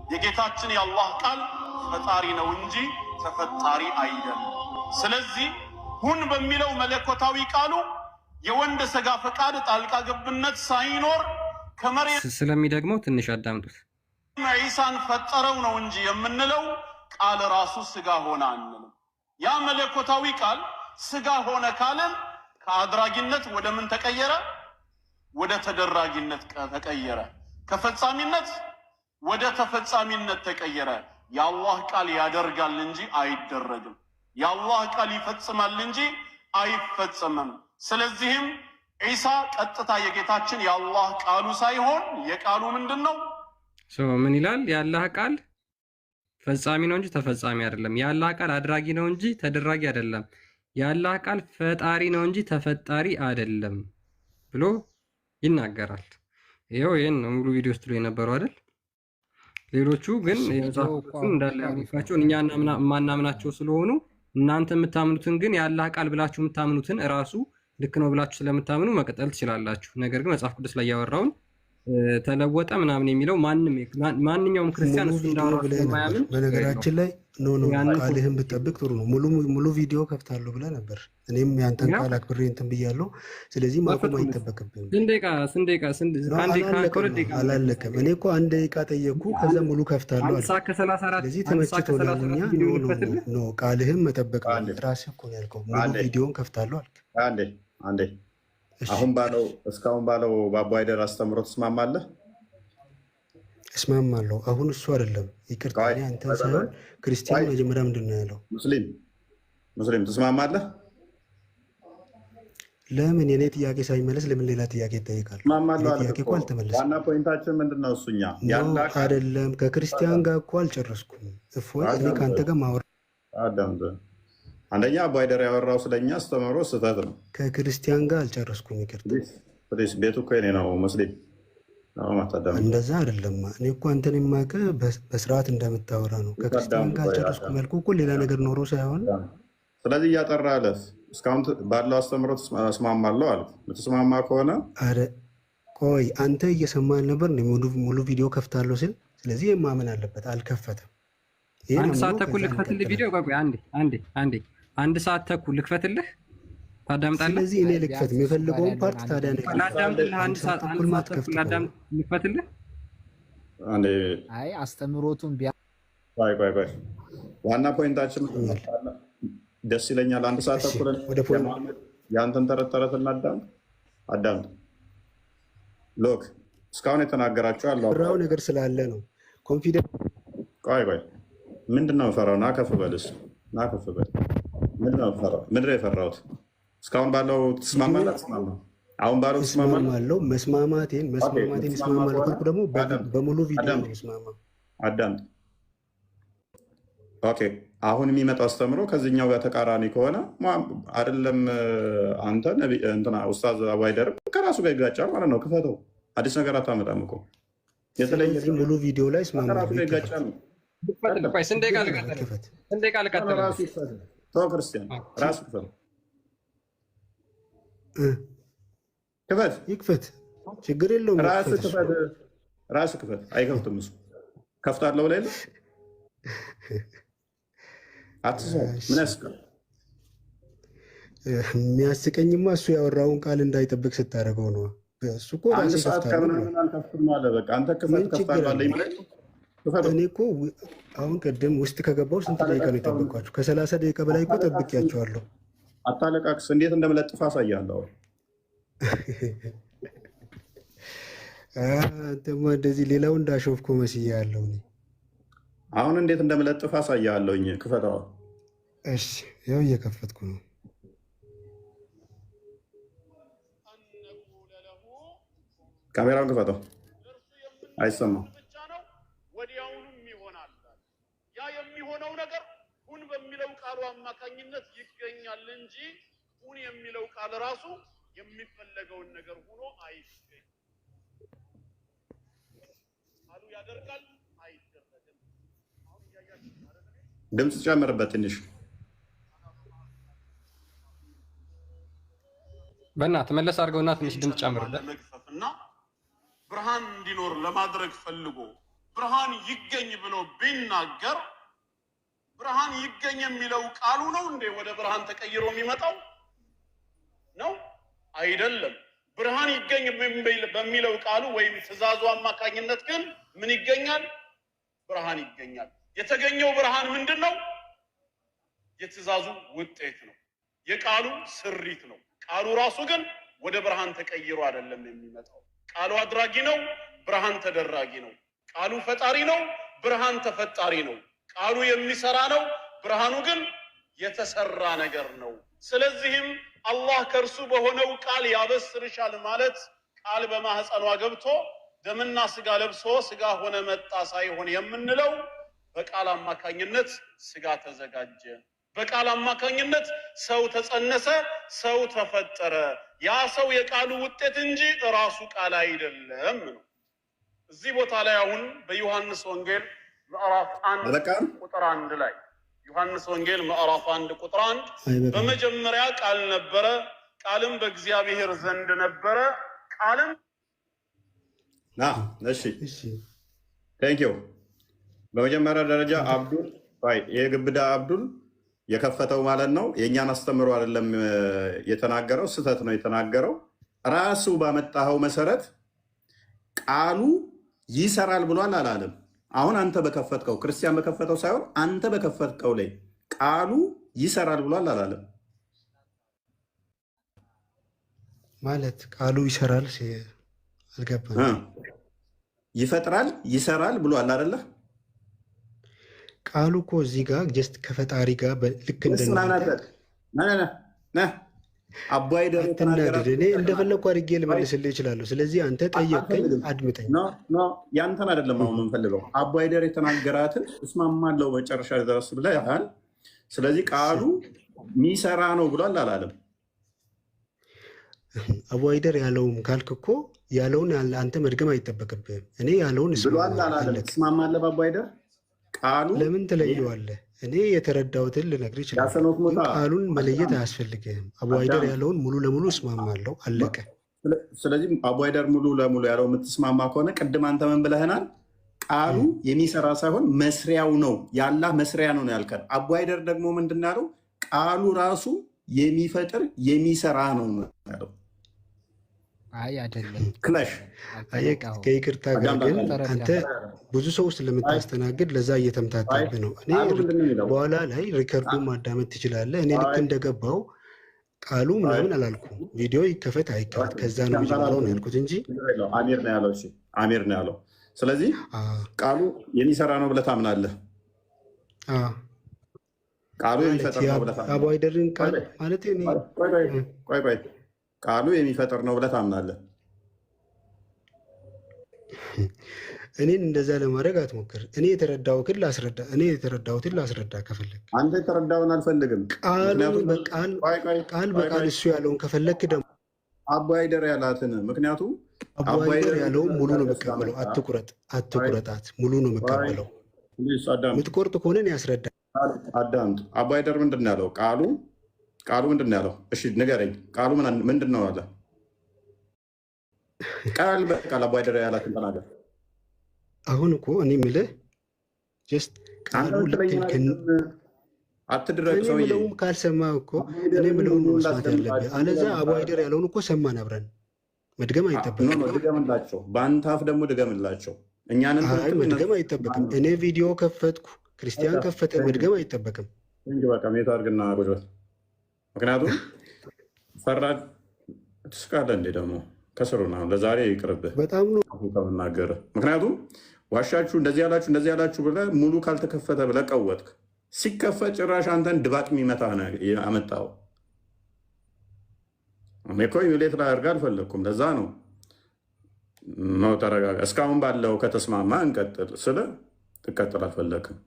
የጌታችን የአላህ ቃል ፈጣሪ ነው እንጂ ተፈጣሪ አይደለም። ስለዚህ ሁን በሚለው መለኮታዊ ቃሉ የወንድ ስጋ ፈቃድ ጣልቃ ገብነት ሳይኖር ከመሬት ስለሚደግመው ትንሽ አዳምጡት። ዒሳን ፈጠረው ነው እንጂ የምንለው ቃል ራሱ ስጋ ሆነ አንልም። ያ መለኮታዊ ቃል ስጋ ሆነ ካልን ከአድራጊነት ወደ ምን ተቀየረ? ወደ ተደራጊነት ተቀየረ። ከፈጻሚነት ወደ ተፈጻሚነት ተቀየረ። የአላህ ቃል ያደርጋል እንጂ አይደረግም። የአላህ ቃል ይፈጽማል እንጂ አይፈጸምም። ስለዚህም ዒሳ ቀጥታ የጌታችን የአላህ ቃሉ ሳይሆን የቃሉ ምንድን ነው? ምን ይላል? የአላህ ቃል ፈጻሚ ነው እንጂ ተፈጻሚ አይደለም። የአላህ ቃል አድራጊ ነው እንጂ ተደራጊ አይደለም። የአላህ ቃል ፈጣሪ ነው እንጂ ተፈጣሪ አይደለም ብሎ ይናገራል። ይኸው ይህን ሙሉ ቪዲዮ ውስጥ የነበረው አይደል? ሌሎቹ ግን እንዳለ ያሪፋቸውን እኛ ማናምናቸው ስለሆኑ እናንተ የምታምኑትን ግን የአላህ ቃል ብላችሁ የምታምኑትን እራሱ ልክ ነው ብላችሁ ስለምታምኑ መቀጠል ትችላላችሁ። ነገር ግን መጽሐፍ ቅዱስ ላይ ያወራውን ተለወጠ ምናምን የሚለው ማንኛውም ክርስቲያን እሱ እንዳወራው ስለማያምን በነገራችን ላይ ቃልህን ብትጠብቅ ጥሩ ነው። ሙሉ ቪዲዮ ከፍታለሁ ብለህ ነበር። እኔም ያንተን ቃል አክብሬ እንትን ብያለሁ። ስለዚህ ማቆም አይጠበቅብህም። አላለቀም። እኔ እኮ 1 ደቂቃ ጠየቅኩ፣ ከዛ ሙሉ ከፍታለሁ አለ። ስለዚህ ተመችቶናል። እኛ ቃልህን መጠበቅ ራስህ እኮ ነው ያልከው። ሙሉ ቪዲዮን ከፍታለሁ አልክ። አንዴ አሁን ባለው እስካሁን ባለው በአቡ ሃይደር አስተምሮ ትስማማለህ? እስማማለሁ። አሁን እሱ አይደለም ይቅርታ፣ አንተ ሳይሆን ክርስቲያን መጀመሪያ ምንድን ነው ያለው? ሙስሊም ትስማማለህ? ለምን የኔ ጥያቄ ሳይመለስ ለምን ሌላ ጥያቄ ይጠይቃል? ጥያቄ እኮ አልተመለሰም። ዋና ፖይንታችን ምንድን ነው? እሱኛ አይደለም ከክርስቲያን ጋር እኮ አልጨረስኩም። እፎይ እኔ ከአንተ ጋር ማወራ አንደኛ አቡ ሃይደር ያወራው ስለኛ አስተምሮ ስህተት ነው። ከክርስቲያን ጋር አልጨረስኩም። ይቅርታ ቤቱ እኮ የኔ ነው። ሙስሊም እንደዛ አይደለም። እኔ እኮ አንተን የማውቅህ በስርዓት እንደምታወራ ነው። ከክርስቲያን ጋር አልጨረስኩም ያልኩህ እኮ ሌላ ነገር ኖሮ ሳይሆን፣ ስለዚህ እያጠራ አለፍ እስካሁን ባለው አስተምሮ እስማማለሁ አለ። የምትስማማ ከሆነ ቆይ አንተ እየሰማህ ነበር ሙሉ ቪዲዮ ከፍታለሁ ስል፣ ስለዚህ የማመን አለበት። አልከፈተም። አንድ ሰዓት ተኩል ልክፈትልህ ቪዲዮ። ቆይ አንዴ 1 ሰዓት ተኩል ልክፈትልህ፣ ታዳምጣለህ? ስለዚህ እኔ ልክፈት የምፈልገውን ፓርት ታዲያ ነው ላዳምጥልህ። 1 ሰዓት ላዳምጥ ልክፈትልህ። አይ አስተምሮቱን ቆይ ዋና ፖይንታችን ደስ ይለኛል። 1 ሰዓት ተኩል የአንተን ተረት አዳምጥ። ሎክ እስካሁን የተናገራችሁ ያለው ነገር ስላለ ነው። ኮንፊደንስ ቆይ ምንድን ነው የፈራው? ና ከፍ በል ምንድን ነው የፈራው? ምንድን ነው የፈራሁት? እስካሁን ባለው ትስማማለህ? አሁን ባለው ትስማማለህ? መስማማቴን እስማማለሁ ካልኩ ደግሞ በሙሉ ቪዲዮ ነው የምስማማው። አዳምጥ። ኦኬ አሁን የሚመጣው አስተምሮ ከዚህኛው ጋር ተቃራኒ ከሆነ አይደለም አንተ እንትና ኡስታዝ አቡ ሃይደር ከራሱ ጋር ይጋጫል ማለት ነው። ክፈተው። አዲስ ነገር አታመጣም እኮ የተለየ ሙሉ ቪዲዮ ላይ እስማማለሁ። ይጋጫል ነው ስንት ደቂቃ ልቀጥል? ክርስቲያን ራሱ ይክፈት፣ ችግር የለውም። ራሱ ክፈት። አይከፍትም እሱ። ከፍታለሁ ላይ ምን ያስቀል? የሚያስቀኝማ እሱ ያወራውን ቃል እንዳይጠብቅ ስታደርገው ነው። እሱ እኮ አንድ ሰዓት ከምናምን አልከፍትም አለ። በቃ አንተ ከፍታለሁ። እኔ እኮ አሁን ቅድም ውስጥ ከገባው ስንት ደቂቃ ነው የጠበቅኳቸው? ከ30 ደቂቃ በላይ እኮ ጠብቄያቸዋለሁ። አታለቃቅስ። እንዴት እንደምለጥፍ አሳያለሁ። አንተማ እንደዚህ ሌላው እንዳሾፍኮ መስያለሁ። አሁን እንዴት እንደምለጥፍ አሳያለሁኝ። ክፈተዋል። እሺ ያው እየከፈትኩ ነው። ካሜራውን ክፈተው። አይሰማም። የሚሆነው ነገር ሁን በሚለው ቃሉ አማካኝነት ይገኛል እንጂ ሁን የሚለው ቃል ራሱ የሚፈለገውን ነገር ሆኖ አይገኝ። ቃሉ ያደርጋል አይደረግም። አሁን ያያችሁ ማለት ነው። ድምጽ ጨምርበት ትንሽ። በእናትህ መለስ አድርገውና ትንሽ ድምጽ ጨምርበት። ለመግፈፍና ብርሃን እንዲኖር ለማድረግ ፈልጎ ብርሃን ይገኝ ብሎ ቢናገር ብርሃን ይገኝ የሚለው ቃሉ ነው እንዴ ወደ ብርሃን ተቀይሮ የሚመጣው ነው? አይደለም። ብርሃን ይገኝ በሚለው ቃሉ ወይም ትእዛዙ አማካኝነት ግን ምን ይገኛል? ብርሃን ይገኛል። የተገኘው ብርሃን ምንድነው? የትእዛዙ ውጤት ነው። የቃሉ ስሪት ነው። ቃሉ ራሱ ግን ወደ ብርሃን ተቀይሮ አይደለም የሚመጣው። ቃሉ አድራጊ ነው፣ ብርሃን ተደራጊ ነው። ቃሉ ፈጣሪ ነው፣ ብርሃን ተፈጣሪ ነው። ቃሉ የሚሰራ ነው፣ ብርሃኑ ግን የተሰራ ነገር ነው። ስለዚህም አላህ ከእርሱ በሆነው ቃል ያበስርሻል ማለት ቃል በማህፀኗ ገብቶ ደምና ስጋ ለብሶ ስጋ ሆነ መጣ ሳይሆን የምንለው በቃል አማካኝነት ስጋ ተዘጋጀ፣ በቃል አማካኝነት ሰው ተጸነሰ፣ ሰው ተፈጠረ። ያ ሰው የቃሉ ውጤት እንጂ ራሱ ቃል አይደለም ነው። እዚህ ቦታ ላይ አሁን በዮሐንስ ወንጌል ምዕራፍ 1 ቁጥር 1 ላይ ዮሐንስ ወንጌል ምዕራፍ 1 ቁጥር 1 በመጀመሪያ ቃል ነበረ፣ ቃልም በእግዚአብሔር ዘንድ ነበረ፣ ቃልም እሺ ቴንክ ዩ። በመጀመሪያ ደረጃ አብዱል የግብዳ አብዱል የከፈተው ማለት ነው። የእኛን አስተምሮ አይደለም የተናገረው፣ ስህተት ነው የተናገረው። ራሱ ባመጣኸው መሰረት ቃሉ ይሰራል ብሏል አላለም። አሁን አንተ በከፈትከው ክርስቲያን በከፈተው ሳይሆን አንተ በከፈትከው ላይ ቃሉ ይሰራል ብሏል አላለም። ማለት ቃሉ ይሰራል አልገባኝም። ይፈጥራል ይሰራል ብሏል አይደለ? ቃሉ እኮ እዚህ ጋር ጀስት ከፈጣሪ ጋር ልክ አትናደድ። እኔ እንደፈለግኩ አድርጌ ልመልስልህ እችላለሁ። ስለዚህ አንተ ጠየቀኝ፣ አድምጠኝ። ያንተን አይደለም አሁን የምንፈልገው። አቡሃይደር የተናገራትን እስማማለሁ መጨረሻ ድረስ ብለሃል። ስለዚህ ቃሉ ሚሰራ ነው ብሏል አላለም። አቡሃይደር ያለውም ካልክ እኮ ያለውን አንተ መድገም አይጠበቅብህም። እኔ ያለውን ብሏል አላለም። እስማማለህ በአቡሃይደር ቃሉ ለምን ትለየዋለህ? እኔ የተረዳሁትን ልነግርህ እችላለሁ። ቃሉን መለየት አያስፈልግህም። አቡሃይደር ያለውን ሙሉ ለሙሉ እስማማለሁ፣ አለቀ። ስለዚህ አቡሃይደር ሙሉ ለሙሉ ያለው የምትስማማ ከሆነ ቅድም አንተ ምን ብለህናል? ቃሉ የሚሰራ ሳይሆን መስሪያው ነው፣ የአላህ መስሪያ ነው ያልከን። አቡሃይደር ደግሞ ምንድን ነው ያለው? ቃሉ ራሱ የሚፈጥር የሚሰራ ነው ያለው። አይ አይደለም ክላሽ ከይቅርታ ጋር ግን አንተ ብዙ ሰው ስለምታስተናግድ ለዛ እየተምታታብህ ነው። እኔ በኋላ ላይ ሪከርዱን ማዳመጥ ትችላለህ። እኔ ልክ እንደገባው ቃሉ ምናምን አላልኩም። ቪዲዮ ይከፈት አይከፈት ከዛ ነው የሚጀምረው ነው ያልኩት እንጂ አሚር ነው ያለው። አሚር ነው ያለው። ስለዚህ ቃሉ የሚሰራ ነው ብለህ ታምናለህ? ቃሉ የሚፈጥር ነው ብለህ ታምናለህ? አቡሃይደርን ቃል ማለት ቆይ ቃሉ የሚፈጥር ነው ብለህ ታምናለህ? እኔን እንደዛ ለማድረግ አትሞክር። እኔ የተረዳሁትን ላስረዳ ከፈለግ። አንተ የተረዳውን አልፈልግም። ቃል በቃል እሱ ያለውን ከፈለክ ደግሞ አቡሃይደር ያላትን። ምክንያቱም አቡሃይደር ያለውን ሙሉ ነው የምቀበለው። አትቁረጣት፣ ሙሉ ነው የምቀበለው። የምትቆርጥ ከሆነ እኔ ያስረዳ። አዳምጥ። አቡሃይደር ምንድን ነው ያለው? ቃሉ ምንድን ነው ያለው? እሺ ንገረኝ። ቃሉ ምንድን ነው አለ? ቃል በቃል አቡሃይደር ያላትን ተናገር። አሁን እኮ እኔ የምልህ ጀስት ቃሉ አትድረግ። ሰውዬ ምለውም ካልሰማህ እኮ እኔ ምለውን መስማት ያለብህ። አለዚያ አቡሃይደር ያለውን እኮ ሰማን አብረን። መድገም አይጠበቅም። ድገምላቸው፣ በአንተ አፍ ደግሞ ድገምላቸው። እኛንን መድገም አይጠበቅም። እኔ ቪዲዮ ከፈትኩ፣ ክርስቲያን ከፈተ፣ መድገም አይጠበቅም። በቃ ሜት አድርግና ቁጭ በል። ምክንያቱም ፈራጅ ትስቃለህ እንዴ? ደግሞ ከስሩ ነው። ለዛሬ ይቅርብህ በጣም ነው ከምናገር። ምክንያቱም ዋሻችሁ እንደዚህ ያላችሁ ብለህ ሙሉ ካልተከፈተ ብለህ ቀወጥክ። ሲከፈት ጭራሽ አንተን ድባቅ የሚመታ አመጣው። እኔ እኮ ዩሌት ላይ አድርጋ አልፈለግኩም። ለዛ ነው ተረጋጋ። እስካሁን ባለው ከተስማማ እንቀጥል ስለ ትቀጥል አልፈለግም።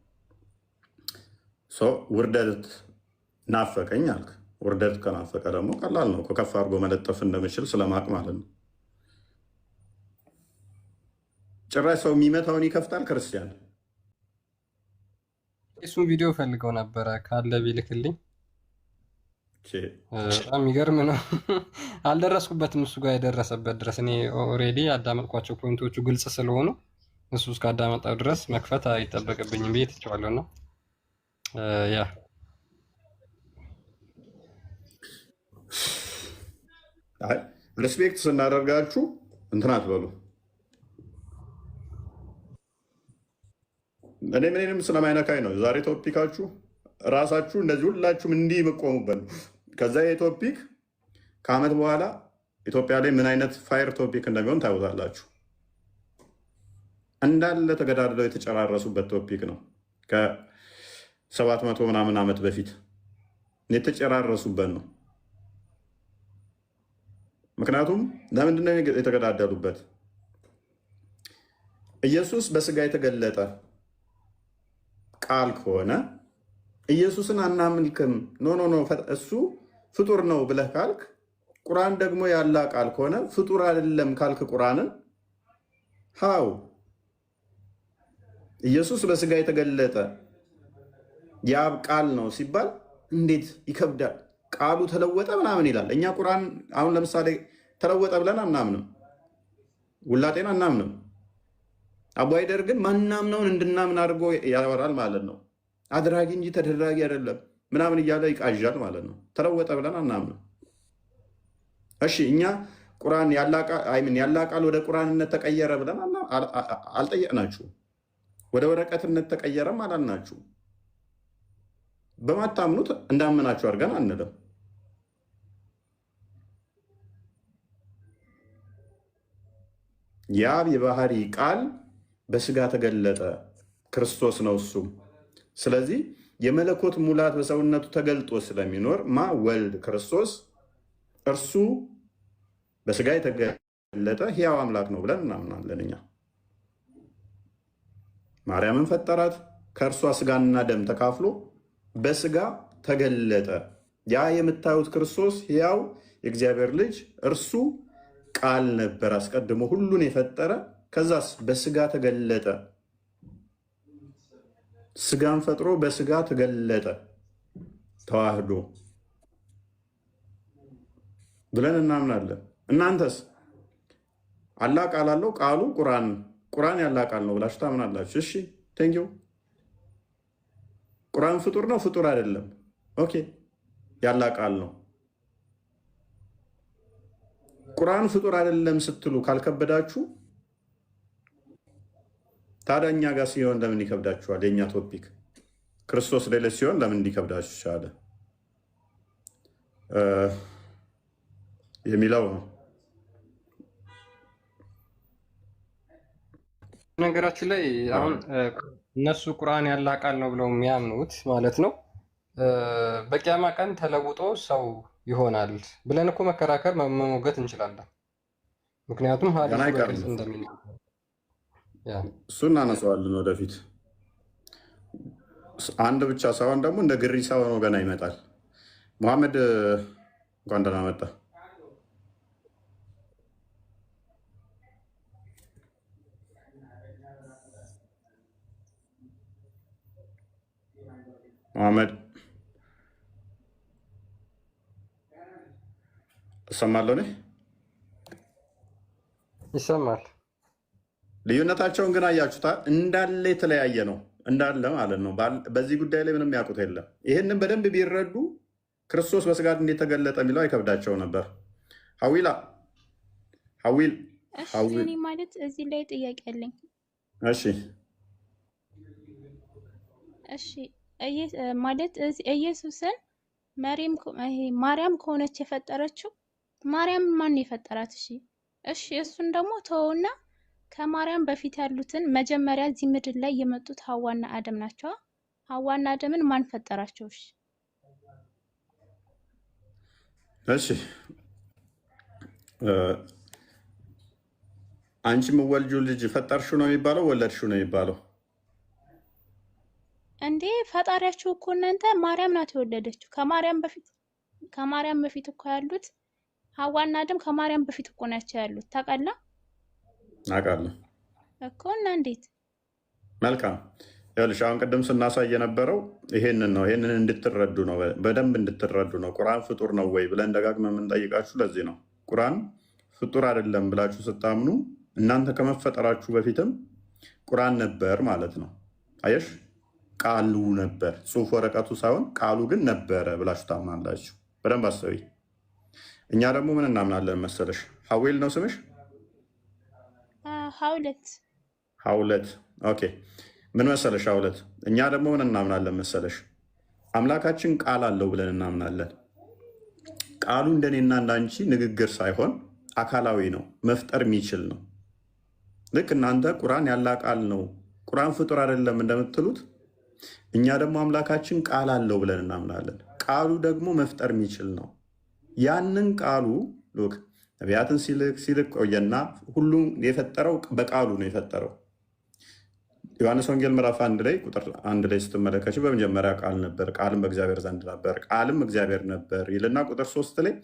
ውርደት ናፈቀኝ አልክ። ውርደት ከናፈቀ ደግሞ ቀላል ነው። ከፍ አድርጎ መለጠፍ እንደምችል ስለማቅ ማለት ነው። ጭራሽ ሰው የሚመታውን ይከፍታል ክርስቲያን። እሱን ቪዲዮ ፈልገው ነበረ ካለ ቢልክልኝ በጣም የሚገርም ነው። አልደረስኩበትም እሱ ጋር የደረሰበት ድረስ። እኔ ኦልሬዲ ያዳመጥኳቸው ፖይንቶቹ ግልጽ ስለሆኑ እሱ እስካዳመጣው ድረስ መክፈት አይጠበቅብኝም ብዬ ትቼዋለሁ። እና ያ ሪስፔክት ስናደርጋችሁ እንትን አትበሉ። እኔ ምንም ስለማይነካኝ ነው ዛሬ ቶፒካችሁ። ራሳችሁ እንደዚህ ሁላችሁም እንዲህ የምቆሙበት ነው። ከዛ የቶፒክ ከዓመት በኋላ ኢትዮጵያ ላይ ምን አይነት ፋየር ቶፒክ እንደሚሆን ታዩታላችሁ። እንዳለ ተገዳድለው የተጨራረሱበት ቶፒክ ነው። ከ700 ምናምን ዓመት በፊት የተጨራረሱበት ነው። ምክንያቱም ለምንድነው የተገዳደሉበት? ኢየሱስ በስጋ የተገለጠ ቃል ከሆነ ኢየሱስን አናምልክም፣ ኖ እሱ ፍጡር ነው ብለህ ካልክ፣ ቁርአን ደግሞ ያላ ቃል ከሆነ ፍጡር አይደለም ካልክ ቁርአንን ሃው ኢየሱስ በስጋ የተገለጠ የአብ ቃል ነው ሲባል እንዴት ይከብዳል። ቃሉ ተለወጠ ምናምን ይላል። እኛ ቁርአን አሁን ለምሳሌ ተለወጠ ብለን አናምንም፣ ውላጤን አናምንም። አቡ ሃይደር ግን ማናምነውን እንድናምን አድርጎ ያወራል ማለት ነው። አድራጊ እንጂ ተደራጊ አይደለም ምናምን እያለ ይቃዣል ማለት ነው። ተለወጠ ብለን አናምንም። እሺ እኛ ቁርአን ያላ ቃል ወደ ቁርአንነት ተቀየረ ብለን አልጠየቅናችሁ። ወደ ወረቀትነት ተቀየረም አላልናችሁ። በማታምኑት እንዳመናችሁ አድርገን አንልም። የአብ የባህሪ ቃል በስጋ ተገለጠ፣ ክርስቶስ ነው እሱም። ስለዚህ የመለኮት ሙላት በሰውነቱ ተገልጦ ስለሚኖር ወልድ ክርስቶስ እርሱ በስጋ የተገለጠ ሕያው አምላክ ነው ብለን እናምናለን። እኛ ማርያምን ፈጠራት፣ ከእርሷ ስጋና ደም ተካፍሎ በስጋ ተገለጠ። ያ የምታዩት ክርስቶስ ሕያው የእግዚአብሔር ልጅ እርሱ ቃል ነበር፣ አስቀድሞ ሁሉን የፈጠረ። ከዛስ በስጋ ተገለጠ፣ ስጋን ፈጥሮ በስጋ ተገለጠ፣ ተዋህዶ ብለን እናምናለን። እናንተስ አላ ቃል አለው፣ ቃሉ ቁርአን ያላ ቃል ነው ብላችሁ ታምናላችሁ። እሺ ቴንኪው። ቁርአን ፍጡር ነው ፍጡር አይደለም? ኦኬ ያላ ቃል ነው። ቁርአን ፍጡር አይደለም ስትሉ ካልከበዳችሁ ታዲያ እኛ ጋር ሲሆን ለምን ይከብዳችኋል? የእኛ ቶፒክ ክርስቶስ ሌሎች ሲሆን ለምን እንዲከብዳችሁ ቻለ የሚለው ነው። ነገራችን ላይ አሁን እነሱ ቁርአን ያላ ቃል ነው ብለው የሚያምኑት ማለት ነው በቂያማ ቀን ተለውጦ ሰው ይሆናል ብለን እኮ መከራከር መሞገት እንችላለን። ምክንያቱም ሀዲሱ በግልጽ እንደሚናገር እሱ እናነሳዋለን ወደፊት። አንድ ብቻ ሳይሆን ደግሞ እንደ ግሪሳ ሆኖ ገና ይመጣል። መሐመድ እንኳን ደህና መጣ። መሐመድ እሰማለሁ። እኔ ይሰማል። ልዩነታቸውን ግን አያችሁታ? እንዳለ የተለያየ ነው እንዳለ ማለት ነው። በዚህ ጉዳይ ላይ ምንም ያውቁት የለም። ይህንን በደንብ ቢረዱ ክርስቶስ በስጋ እንዴት ተገለጠ የሚለው አይከብዳቸው ነበር። ሀዊል እኔ ማለት እዚህ ላይ ጥያቄ አለኝ። እሺ ማለት ኢየሱስን ማርያም ከሆነች የፈጠረችው ማርያም ማን የፈጠራት? እሺ እሱን ደግሞ ተወውና ከማርያም በፊት ያሉትን መጀመሪያ እዚህ ምድር ላይ የመጡት ሐዋና አደም ናቸው። ሐዋና አደምን ማን ፈጠራቸው? እሺ አንቺ የምትወልጂው ልጅ ፈጠርሽው ነው የሚባለው ወለድሽው ነው የሚባለው? እንዴ ፈጣሪያችሁ እኮ እናንተ ማርያም ናት የወለደችው። ከማርያም በፊት እኮ ያሉት ሐዋና አደም ከማርያም በፊት እኮ ናቸው ያሉት። ታውቃለህ? አውቃለሁ እኮ። እና እንዴት? መልካም ይኸውልሽ፣ አሁን ቅድም ስናሳይ የነበረው ይሄንን ነው። ይሄንን እንድትረዱ ነው፣ በደንብ እንድትረዱ ነው። ቁርአን ፍጡር ነው ወይ ብለን ደጋግመን የምንጠይቃችሁ ለዚህ ነው። ቁርአን ፍጡር አይደለም ብላችሁ ስታምኑ እናንተ ከመፈጠራችሁ በፊትም ቁርአን ነበር ማለት ነው። አየሽ፣ ቃሉ ነበር፣ ጽሁፍ ወረቀቱ ሳይሆን ቃሉ ግን ነበረ ብላችሁ ታምናላችሁ። በደንብ አስተውይ። እኛ ደግሞ ምን እናምናለን መሰለሽ? ሀዌል ነው ስምሽ? ሀውለት። ኦኬ። ምን መሰለሽ ሀውለት፣ እኛ ደግሞ ምን እናምናለን መሰለሽ? አምላካችን ቃል አለው ብለን እናምናለን። ቃሉ እንደኔና እንዳንቺ ንግግር ሳይሆን አካላዊ ነው፣ መፍጠር የሚችል ነው። ልክ እናንተ ቁርአን ያላ ቃል ነው፣ ቁርአን ፍጡር አይደለም እንደምትሉት፣ እኛ ደግሞ አምላካችን ቃል አለው ብለን እናምናለን። ቃሉ ደግሞ መፍጠር የሚችል ነው። ያንን ቃሉ ሉክ ነቢያትን ሲልክ ቆየና ሁሉም የፈጠረው በቃሉ ነው የፈጠረው። ዮሐንስ ወንጌል ምዕራፍ 1 ላይ ቁጥር 1 ላይ ስትመለከቱ በመጀመሪያ ቃል ነበር፣ ቃልም በእግዚአብሔር ዘንድ ነበር፣ ቃልም እግዚአብሔር ነበር ይልና ቁጥር 3 ላይ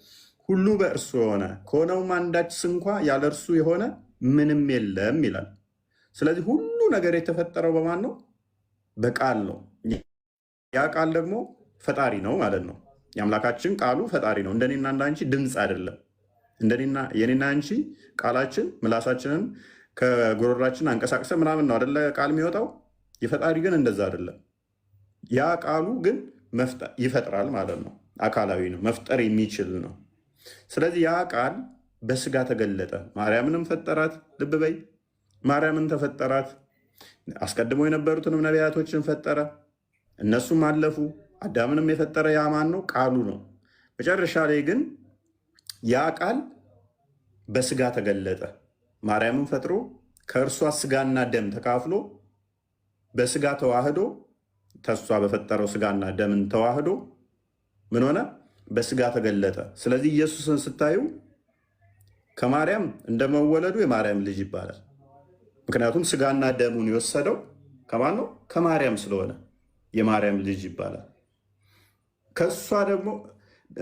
ሁሉ በእርሱ የሆነ ከሆነውም አንዳች ስንኳ ያለ እርሱ የሆነ ምንም የለም ይላል። ስለዚህ ሁሉ ነገር የተፈጠረው በማን ነው? በቃል ነው። ያ ቃል ደግሞ ፈጣሪ ነው ማለት ነው። የአምላካችን ቃሉ ፈጣሪ ነው። እንደኔና እንዳንቺ ድምፅ አይደለም። የኔና አንቺ ቃላችን ምላሳችንን ከጉሮሯችን አንቀሳቅሰ ምናምን ነው አደለ ቃል የሚወጣው። የፈጣሪ ግን እንደዛ አይደለም። ያ ቃሉ ግን ይፈጥራል ማለት ነው። አካላዊ ነው፣ መፍጠር የሚችል ነው። ስለዚህ ያ ቃል በስጋ ተገለጠ። ማርያምንም ፈጠራት። ልብ በይ፣ ማርያምን ተፈጠራት። አስቀድሞ የነበሩትንም ነቢያቶችን ፈጠረ። እነሱም አለፉ። አዳምንም የፈጠረ ያ ማን ነው? ቃሉ ነው። መጨረሻ ላይ ግን ያ ቃል በስጋ ተገለጠ። ማርያምን ፈጥሮ ከእርሷ ስጋና ደም ተካፍሎ በስጋ ተዋህዶ ተሷ በፈጠረው ስጋና ደምን ተዋህዶ ምን ሆነ? በስጋ ተገለጠ። ስለዚህ ኢየሱስን ስታዩ ከማርያም እንደመወለዱ የማርያም ልጅ ይባላል። ምክንያቱም ስጋና ደሙን የወሰደው ከማን ነው? ከማርያም ስለሆነ የማርያም ልጅ ይባላል። ከእሷ ደግሞ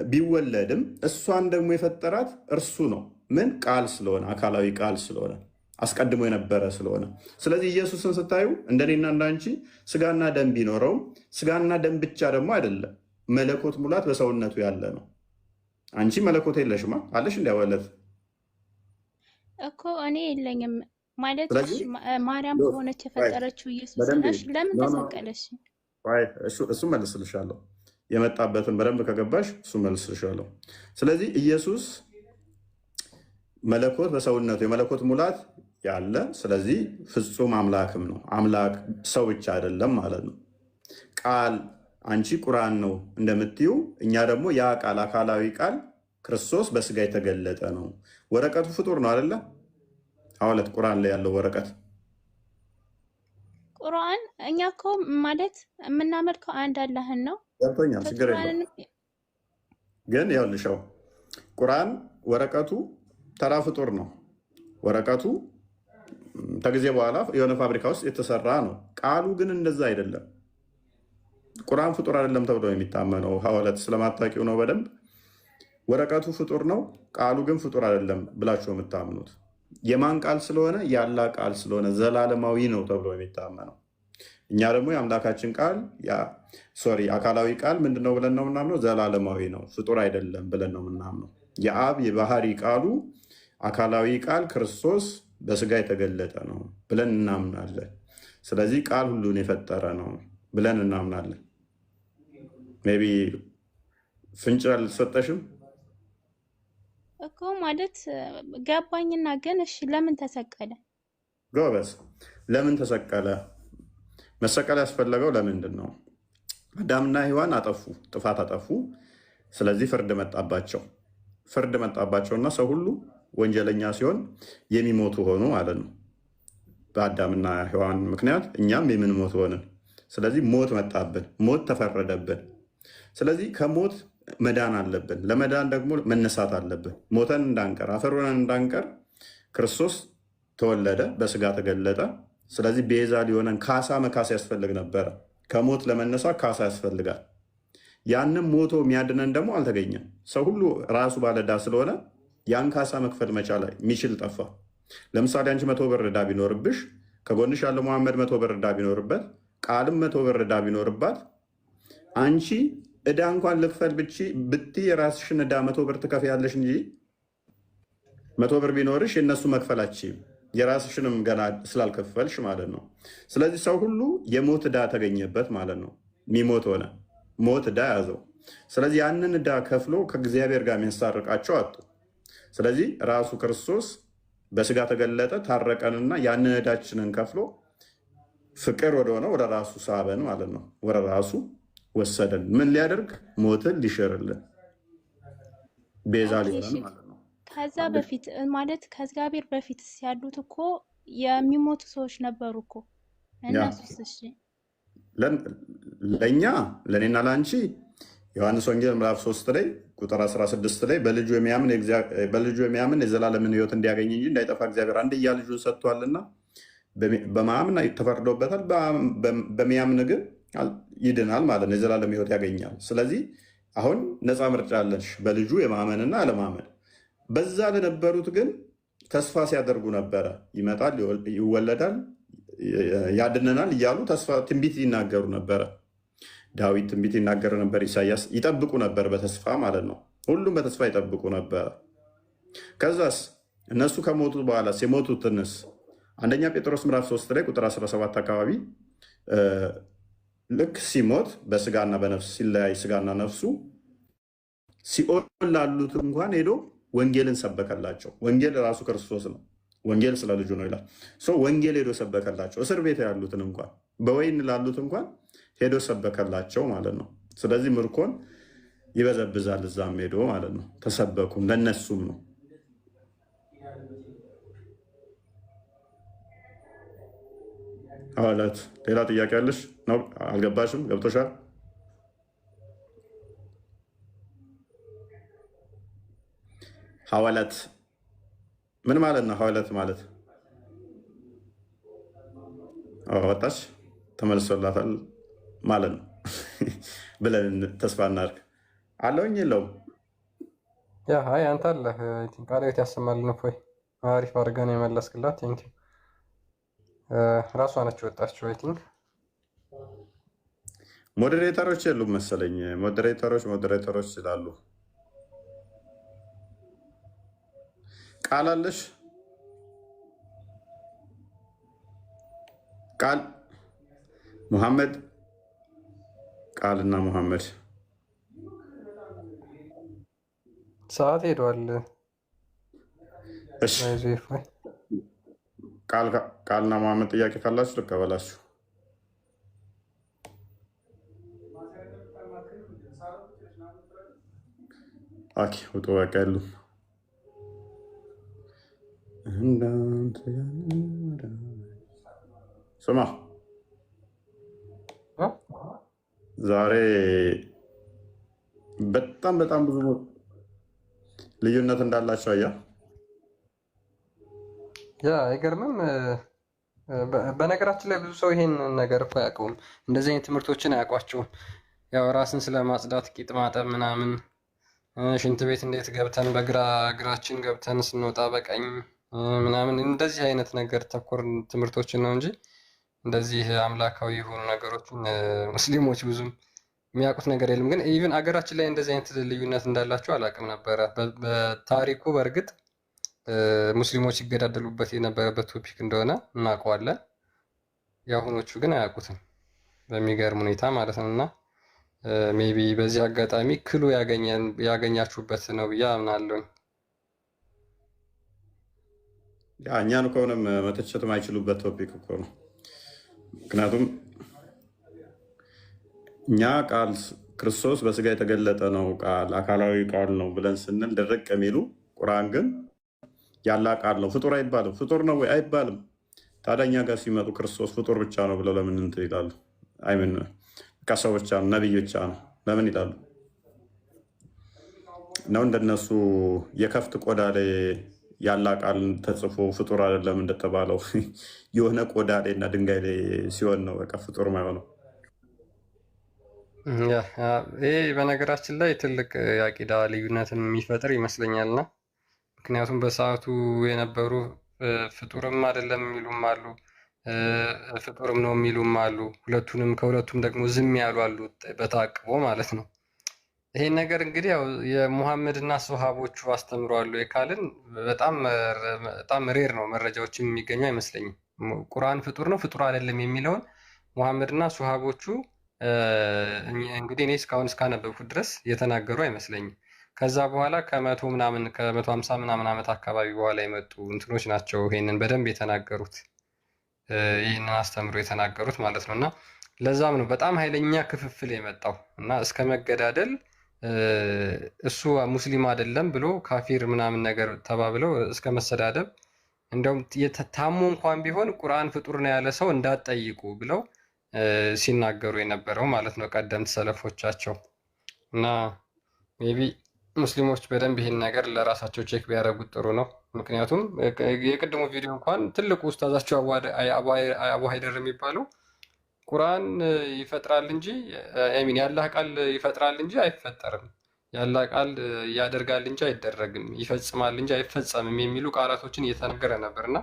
ቢወለድም እሷን ደግሞ የፈጠራት እርሱ ነው። ምን? ቃል ስለሆነ፣ አካላዊ ቃል ስለሆነ፣ አስቀድሞ የነበረ ስለሆነ። ስለዚህ ኢየሱስን ስታዩ እንደኔና እንዳንቺ ስጋና ደም ቢኖረውም ስጋና ደም ብቻ ደግሞ አይደለም፣ መለኮት ሙላት በሰውነቱ ያለ ነው። አንቺ መለኮት የለሽማ አለሽ? እንዲያወለት እኮ እኔ የለኝም ማለት ማርያም ከሆነች የፈጠረችው ኢየሱስ ነሽ። ለምን ተሰቀለሽ? እሱ መልስልሻለሁ። የመጣበትን በደንብ ከገባሽ እሱ መልስልሻለሁ። ስለዚህ ኢየሱስ መለኮት በሰውነቱ የመለኮት ሙላት ያለ፣ ስለዚህ ፍጹም አምላክም ነው። አምላክ ሰው ብቻ አይደለም ማለት ነው። ቃል አንቺ ቁርአን ነው እንደምትዩ፣ እኛ ደግሞ ያ ቃል አካላዊ ቃል ክርስቶስ በስጋ የተገለጠ ነው። ወረቀቱ ፍጡር ነው አይደለ? ሐዋለት ቁርአን ላይ ያለው ወረቀት ቁርአን እኛ እኮ ማለት የምናመልከው አንድ አላህን ነው። ገብቶኛል፣ ችግር የለም። ግን ያልሽው ቁርአን ወረቀቱ ተራ ፍጡር ነው። ወረቀቱ ከጊዜ በኋላ የሆነ ፋብሪካ ውስጥ የተሰራ ነው። ቃሉ ግን እንደዛ አይደለም። ቁርአን ፍጡር አይደለም ተብሎ የሚታመነው ሐዋለት ስለማታውቂው ነው በደንብ። ወረቀቱ ፍጡር ነው፣ ቃሉ ግን ፍጡር አይደለም ብላችሁ የምታምኑት የማን ቃል ስለሆነ? ያላ ቃል ስለሆነ ዘላለማዊ ነው ተብሎ የሚታመነው። እኛ ደግሞ የአምላካችን ቃል አካላዊ ቃል ምንድነው ብለን ነው የምናምነው? ዘላለማዊ ነው፣ ፍጡር አይደለም ብለን ነው የምናምነው። የአብ የባህሪ ቃሉ አካላዊ ቃል ክርስቶስ በስጋ የተገለጠ ነው ብለን እናምናለን። ስለዚህ ቃል ሁሉን የፈጠረ ነው ብለን እናምናለን። ሜይ ቢ ፍንጭ አልሰጠሽም እኮ ማለት ገባኝና፣ ግን እሺ ለምን ተሰቀለ? ጎበዝ፣ ለምን ተሰቀለ? መሰቀል ያስፈለገው ለምንድን ነው? አዳምና ሔዋን አጠፉ፣ ጥፋት አጠፉ። ስለዚህ ፍርድ መጣባቸው። ፍርድ መጣባቸውና ሰው ሁሉ ወንጀለኛ ሲሆን የሚሞቱ ሆኑ ማለት ነው። በአዳምና ሔዋን ምክንያት እኛም የምንሞት ሆንን። ስለዚህ ሞት መጣብን፣ ሞት ተፈረደብን። ስለዚህ ከሞት መዳን አለብን። ለመዳን ደግሞ መነሳት አለብን። ሞተን እንዳንቀር፣ አፈር ሆነን እንዳንቀር ክርስቶስ ተወለደ፣ በስጋ ተገለጠ። ስለዚህ ቤዛ ሊሆነን ካሳ መካስ ያስፈልግ ነበረ። ከሞት ለመነሳት ካሳ ያስፈልጋል። ያንም ሞቶ የሚያድነን ደግሞ አልተገኘም። ሰው ሁሉ ራሱ ባለዕዳ ስለሆነ ያን ካሳ መክፈል መቻል የሚችል ጠፋ። ለምሳሌ አንቺ 100 ብር ዕዳ ቢኖርብሽ፣ ከጎንሽ ያለው መሐመድ 100 ብር ዕዳ ቢኖርበት፣ ቃልም 100 ብር ዕዳ ቢኖርባት፣ አንቺ ዕዳ እንኳን ልክፈል ብትይ የራስሽን ዕዳ 100 ብር ትከፍያለሽ እንጂ 100 ብር ቢኖርሽ የእነሱ መክፈል አትችይም። የራስሽንም ገና ስላልከፈልሽ ማለት ነው። ስለዚህ ሰው ሁሉ የሞት ዕዳ ተገኘበት ማለት ነው። የሚሞት ሆነ፣ ሞት ዕዳ ያዘው። ስለዚህ ያንን ዕዳ ከፍሎ ከእግዚአብሔር ጋር የሚያስታርቃቸው አጡ። ስለዚህ ራሱ ክርስቶስ በስጋ ተገለጠ፣ ታረቀንና ያንን ዕዳችንን ከፍሎ ፍቅር ወደሆነ ወደ ራሱ ሳበን ማለት ነው። ወደ ራሱ ወሰደን። ምን ሊያደርግ? ሞትን ሊሽርልን፣ ቤዛ ሊሆን ማለት ነው። ከዛ በፊት ማለት ከእግዚአብሔር በፊት ያሉት እኮ የሚሞቱ ሰዎች ነበሩ እኮ እነሱስ? እሺ ለእኔና ለአንቺ ዮሐንስ ወንጌል ምዕራፍ 3 ላይ ቁጥር 16 ላይ በልጁ የሚያምን የዘላለምን ሕይወት እንዲያገኝ እንጂ እንዳይጠፋ እግዚአብሔር አንድያ ልጁን ሰጥቷልና በማመን ተፈርዶበታል፣ በሚያምን ግን ይድናል ማለት ነው፣ የዘላለም ሕይወት ያገኛል። ስለዚህ አሁን ነፃ ምርጫ አለሽ በልጁ የማመንና አለማመን። በዛ ለነበሩት ግን ተስፋ ሲያደርጉ ነበረ። ይመጣል፣ ይወለዳል፣ ያድነናል እያሉ ተስፋ ትንቢት ይናገሩ ነበረ። ዳዊት ትንቢት ይናገር ነበር፣ ኢሳያስ ይጠብቁ ነበር በተስፋ ማለት ነው። ሁሉም በተስፋ ይጠብቁ ነበር። ከዛስ እነሱ ከሞቱ በኋላ የሞቱትንስ አንደኛ ጴጥሮስ ምዕራፍ 3 ላይ ቁጥር 17 አካባቢ ልክ ሲሞት በስጋና በነፍስ ሲለያይ ስጋና ነፍሱ ሲኦል ላሉት እንኳን ሄዶ ወንጌልን ሰበከላቸው። ወንጌል ራሱ ክርስቶስ ነው። ወንጌል ስለ ልጁ ነው ይላል። ወንጌል ሄዶ ሰበከላቸው። እስር ቤት ያሉትን እንኳን በወይን ላሉት እንኳን ሄዶ ሰበከላቸው ማለት ነው። ስለዚህ ምርኮን ይበዘብዛል እዛም ሄዶ ማለት ነው። ተሰበኩም ለነሱም ነው። ሐዋርያት ሌላ ጥያቄ አለሽ? ነው አልገባሽም? ገብቶሻል? ሐዋርያት ምን ማለት ነው? ሐዋርያት ማለት ወጣች ተመልሶላታል ማለት ነው ብለን ተስፋ እናድርግ። አለውኝ የለውም? ያ አይ አንተ አለህ ቃላት ያሰማልን እፎይ። አሪፍ አድርገህ ነው የመለስክላት። ቴንኪው። ራሷ ነች ወጣችው። አይ ቲንክ ሞዴሬተሮች የሉም መሰለኝ። ሞዴሬተሮች ስላሉ ቃል አለሽ? ቃል ሙሐመድ ቃልና ሙሐመድ ሰዓት ሄዷል። እሺ ቃልና ሙሐመድ ጥያቄ ካላችሁ ልቀበላችሁ። ኦኬ ውጡ በቃ የሉም። ስማ ዛሬ በጣም ብዙ ልዩነት እንዳላቸው አያ ያ አይገርምም? በነገራችን ላይ ብዙ ሰው ይሄን ነገር እኮ አያውቀውም። እንደዚህ አይነት ትምህርቶችን አያውቋቸውም። ያው ራስን ስለማጽዳት ቂጥ ማጠብ ምናምን፣ ሽንት ቤት እንዴት ገብተን በግራ እግራችን ገብተን ስንወጣ በቀኝ ምናምን እንደዚህ አይነት ነገር ተኮር ትምህርቶችን ነው እንጂ እንደዚህ አምላካዊ የሆኑ ነገሮችን ሙስሊሞች ብዙም የሚያውቁት ነገር የለም። ግን ኢቭን አገራችን ላይ እንደዚህ አይነት ልዩነት እንዳላቸው አላውቅም ነበረ። በታሪኩ በእርግጥ ሙስሊሞች ይገዳደሉበት የነበረበት ቶፒክ እንደሆነ እናውቀዋለን። የአሁኖቹ ግን አያውቁትም በሚገርም ሁኔታ ማለት ነው። እና ሜቢ በዚህ አጋጣሚ ክሉ ያገኛችሁበት ነው ብዬ አምናለሁኝ። እኛን ከሆነም መተቸት የማይችሉበት ቶፒክ እኮ ነው። ምክንያቱም እኛ ቃል ክርስቶስ በስጋ የተገለጠ ነው፣ ቃል አካላዊ ቃል ነው ብለን ስንል ድርቅ የሚሉ ቁርአን ግን ያላ ቃል ነው ፍጡር አይባልም። ፍጡር ነው ወይ አይባልም። ታዲያ እኛ ጋር ሲመጡ ክርስቶስ ፍጡር ብቻ ነው ብለው ለምን እንትን ይላሉ? አይምን ሰው ብቻ ነው ነቢይ ብቻ ነው ለምን ይላሉ? ነው እንደነሱ የከፍት ቆዳ ላይ ያላ ቃል ተጽፎ ፍጡር አይደለም እንደተባለው የሆነ ቆዳ ላይ እና ድንጋይ ላይ ሲሆን ነው በቃ ፍጡር ማይሆነው። ይሄ በነገራችን ላይ ትልቅ የአቂዳ ልዩነትን የሚፈጥር ይመስለኛልና ምክንያቱም በሰዓቱ የነበሩ ፍጡርም አይደለም የሚሉም አሉ፣ ፍጡርም ነው የሚሉም አሉ። ከሁለቱም ደግሞ ዝም ያሉ አሉ፣ በታቅቦ ማለት ነው። ይሄን ነገር እንግዲህ ያው የሙሐመድና ሱሐቦቹ አስተምረዋል ወይ ካልን በጣም ሬር ነው፣ መረጃዎችም የሚገኙ አይመስለኝም። ቁርአን ፍጡር ነው ፍጡር አይደለም የሚለውን ሙሐመድና ሱሐቦቹ እንግዲህ እኔ እስካሁን እስካነበብኩት ድረስ የተናገሩ አይመስለኝም። ከዛ በኋላ ከመቶ 50 ምናምን ዓመት አካባቢ በኋላ የመጡ እንትኖች ናቸው ይሄንን በደንብ የተናገሩት፣ ይህንን አስተምሮ የተናገሩት ማለት ነው። እና ለዛም ነው በጣም ኃይለኛ ክፍፍል የመጣው እና እስከ መገዳደል እሱ ሙስሊም አይደለም ብሎ ካፊር ምናምን ነገር ተባብለው እስከ መሰዳደብ፣ እንደውም ታሞ እንኳን ቢሆን ቁርአን ፍጡር ነው ያለ ሰው እንዳትጠይቁ ብለው ሲናገሩ የነበረው ማለት ነው ቀደምት ሰለፎቻቸው። እና ሜቢ ሙስሊሞች በደንብ ይህን ነገር ለራሳቸው ቼክ ቢያደርጉት ጥሩ ነው። ምክንያቱም የቅድሙ ቪዲዮ እንኳን ትልቁ ኡስታዛቸው አቡ ሀይደር የሚባለው ቁርአን ይፈጥራል እንጂ ሚን የአላህ ቃል ይፈጥራል እንጂ አይፈጠርም፣ የአላህ ቃል ያደርጋል እንጂ አይደረግም፣ ይፈጽማል እንጂ አይፈጸምም የሚሉ ቃላቶችን እየተናገረ ነበርና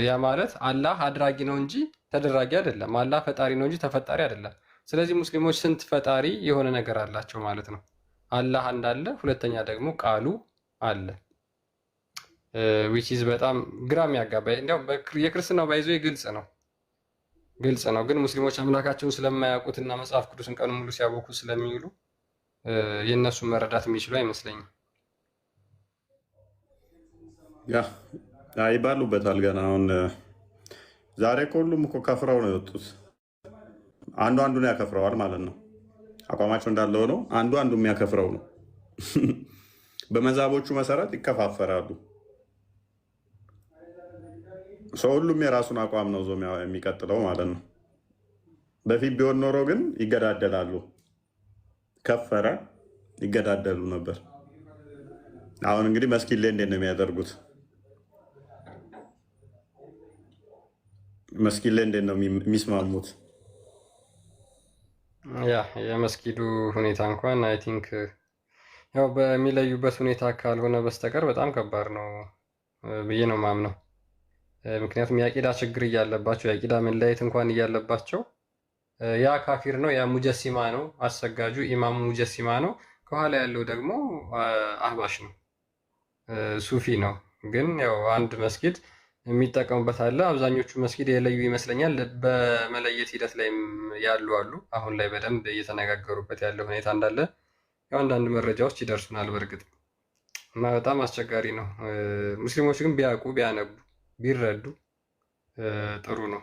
ያ ማለት አላህ አድራጊ ነው እንጂ ተደራጊ አይደለም፣ አላህ ፈጣሪ ነው እንጂ ተፈጣሪ አይደለም። ስለዚህ ሙስሊሞች ስንት ፈጣሪ የሆነ ነገር አላቸው ማለት ነው። አላህ እንዳለ፣ ሁለተኛ ደግሞ ቃሉ አለ። ዊች ኢዝ በጣም ግራ የሚያጋባ እንዲያውም የክርስትናው ባይዞ ግልጽ ነው። ግን ሙስሊሞች አምላካቸውን ስለማያውቁትና መጽሐፍ ቅዱስን ቀኑ ሙሉ ሲያቦኩ ስለሚውሉ የእነሱን መረዳት የሚችሉ አይመስለኝም። ይባሉበታል ገና። አሁን ዛሬ ከሁሉም እኮ ከፍረው ነው የወጡት። አንዱን ያከፍረዋል ማለት ነው። አቋማቸው እንዳለ ሆነው አንዱ የሚያከፍረው ነው። በመዛቦቹ መሰረት ይከፋፈራሉ። ሰው ሁሉም የራሱን አቋም ነው ዞ የሚቀጥለው ማለት ነው። በፊት ቢሆን ኖሮ ግን ይገዳደላሉ። ከፈረ ይገዳደሉ ነበር። አሁን እንግዲህ መስጊድ ላይ እንዴት ነው የሚያደርጉት? መስጊድ ላይ እንዴት ነው የሚስማሙት? ያ የመስጊዱ ሁኔታ እንኳን አይ ቲንክ ያው በሚለዩበት ሁኔታ ካልሆነ በስተቀር በጣም ከባድ ነው ብዬ ነው ማምነው። ምክንያቱም የአቂዳ ችግር እያለባቸው የአቂዳ መለያየት እንኳን እያለባቸው ያ ካፊር ነው፣ ያ ሙጀሲማ ነው፣ አሰጋጁ ኢማሙ ሙጀሲማ ነው፣ ከኋላ ያለው ደግሞ አህባሽ ነው፣ ሱፊ ነው። ግን ያው አንድ መስጊድ የሚጠቀሙበት አለ። አብዛኞቹ መስጊድ የለዩ ይመስለኛል። በመለየት ሂደት ላይም ያሉ አሉ። አሁን ላይ በደንብ እየተነጋገሩበት ያለ ሁኔታ እንዳለ ያው አንዳንድ መረጃዎች ይደርሱናል በእርግጥ እና በጣም አስቸጋሪ ነው። ሙስሊሞች ግን ቢያውቁ ቢያነቡ ቢረዱ ጥሩ ነው።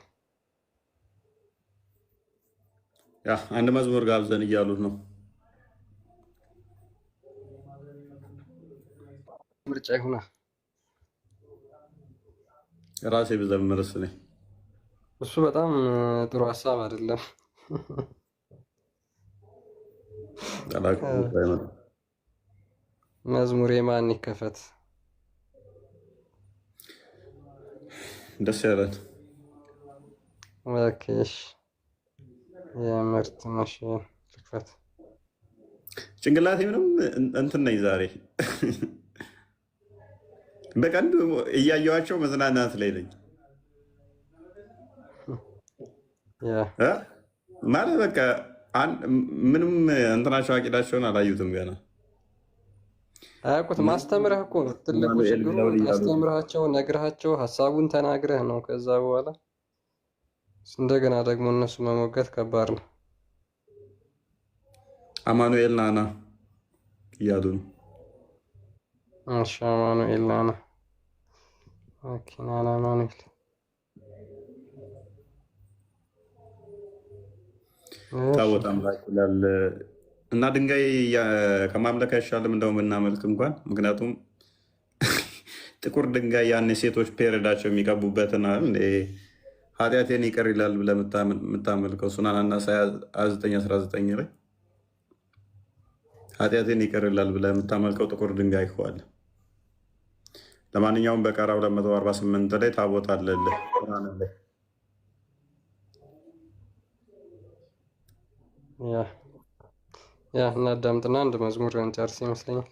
ያ አንድ መዝሙር ጋብዘን እያሉት ነው። ምርጫ ይሁና ራሴ ብዘምርስ ነኝ። እሱ በጣም ጥሩ ሀሳብ አይደለም። መዝሙር የማን ይከፈት? ደስ ያለን ኦኬሽ የምርት ነሽ ልክፈት። ጭንቅላቴ ምንም እንትን ነኝ ዛሬ በቀንዱ እያየኋቸው መዝናናት ላይ ነኝ ማለት በቃ ምንም እንትናቸው አቂዳቸውን አላዩትም ገና አያውቁት። ማስተምረህ እኮ ነው ትልቁ ችግሩ። አስተምረሃቸው ነግረሃቸው ሀሳቡን ተናግረህ ነው ከዛ በኋላ እንደገና ደግሞ እነሱ መሞገት ከባድ ነው። አማኑኤል ናና እያሉ ነው። እሺ አማኑኤል ናና ኦኬ ናና አማኑኤል ታቦት አምላክ ይላል እና ድንጋይ ከማምለክ አይሻልም እንደው የምናመልክ እንኳን። ምክንያቱም ጥቁር ድንጋይ ያን ሴቶች ፔሬዳቸው የሚቀቡበትን ኃጢአቴን ይቅር ይላል ብለህ የምታመልከው ሱናን አናሳ 2919 ላይ ኃጢአቴን ይቅር ይላል ብለህ የምታመልከው ጥቁር ድንጋይ ይኸዋል። ለማንኛውም በቀራ 248 ላይ ታቦት አለልህ ቁርአን ላይ ያ እናዳምጥና አንድ መዝሙር እንጨርስ ይመስለኛል።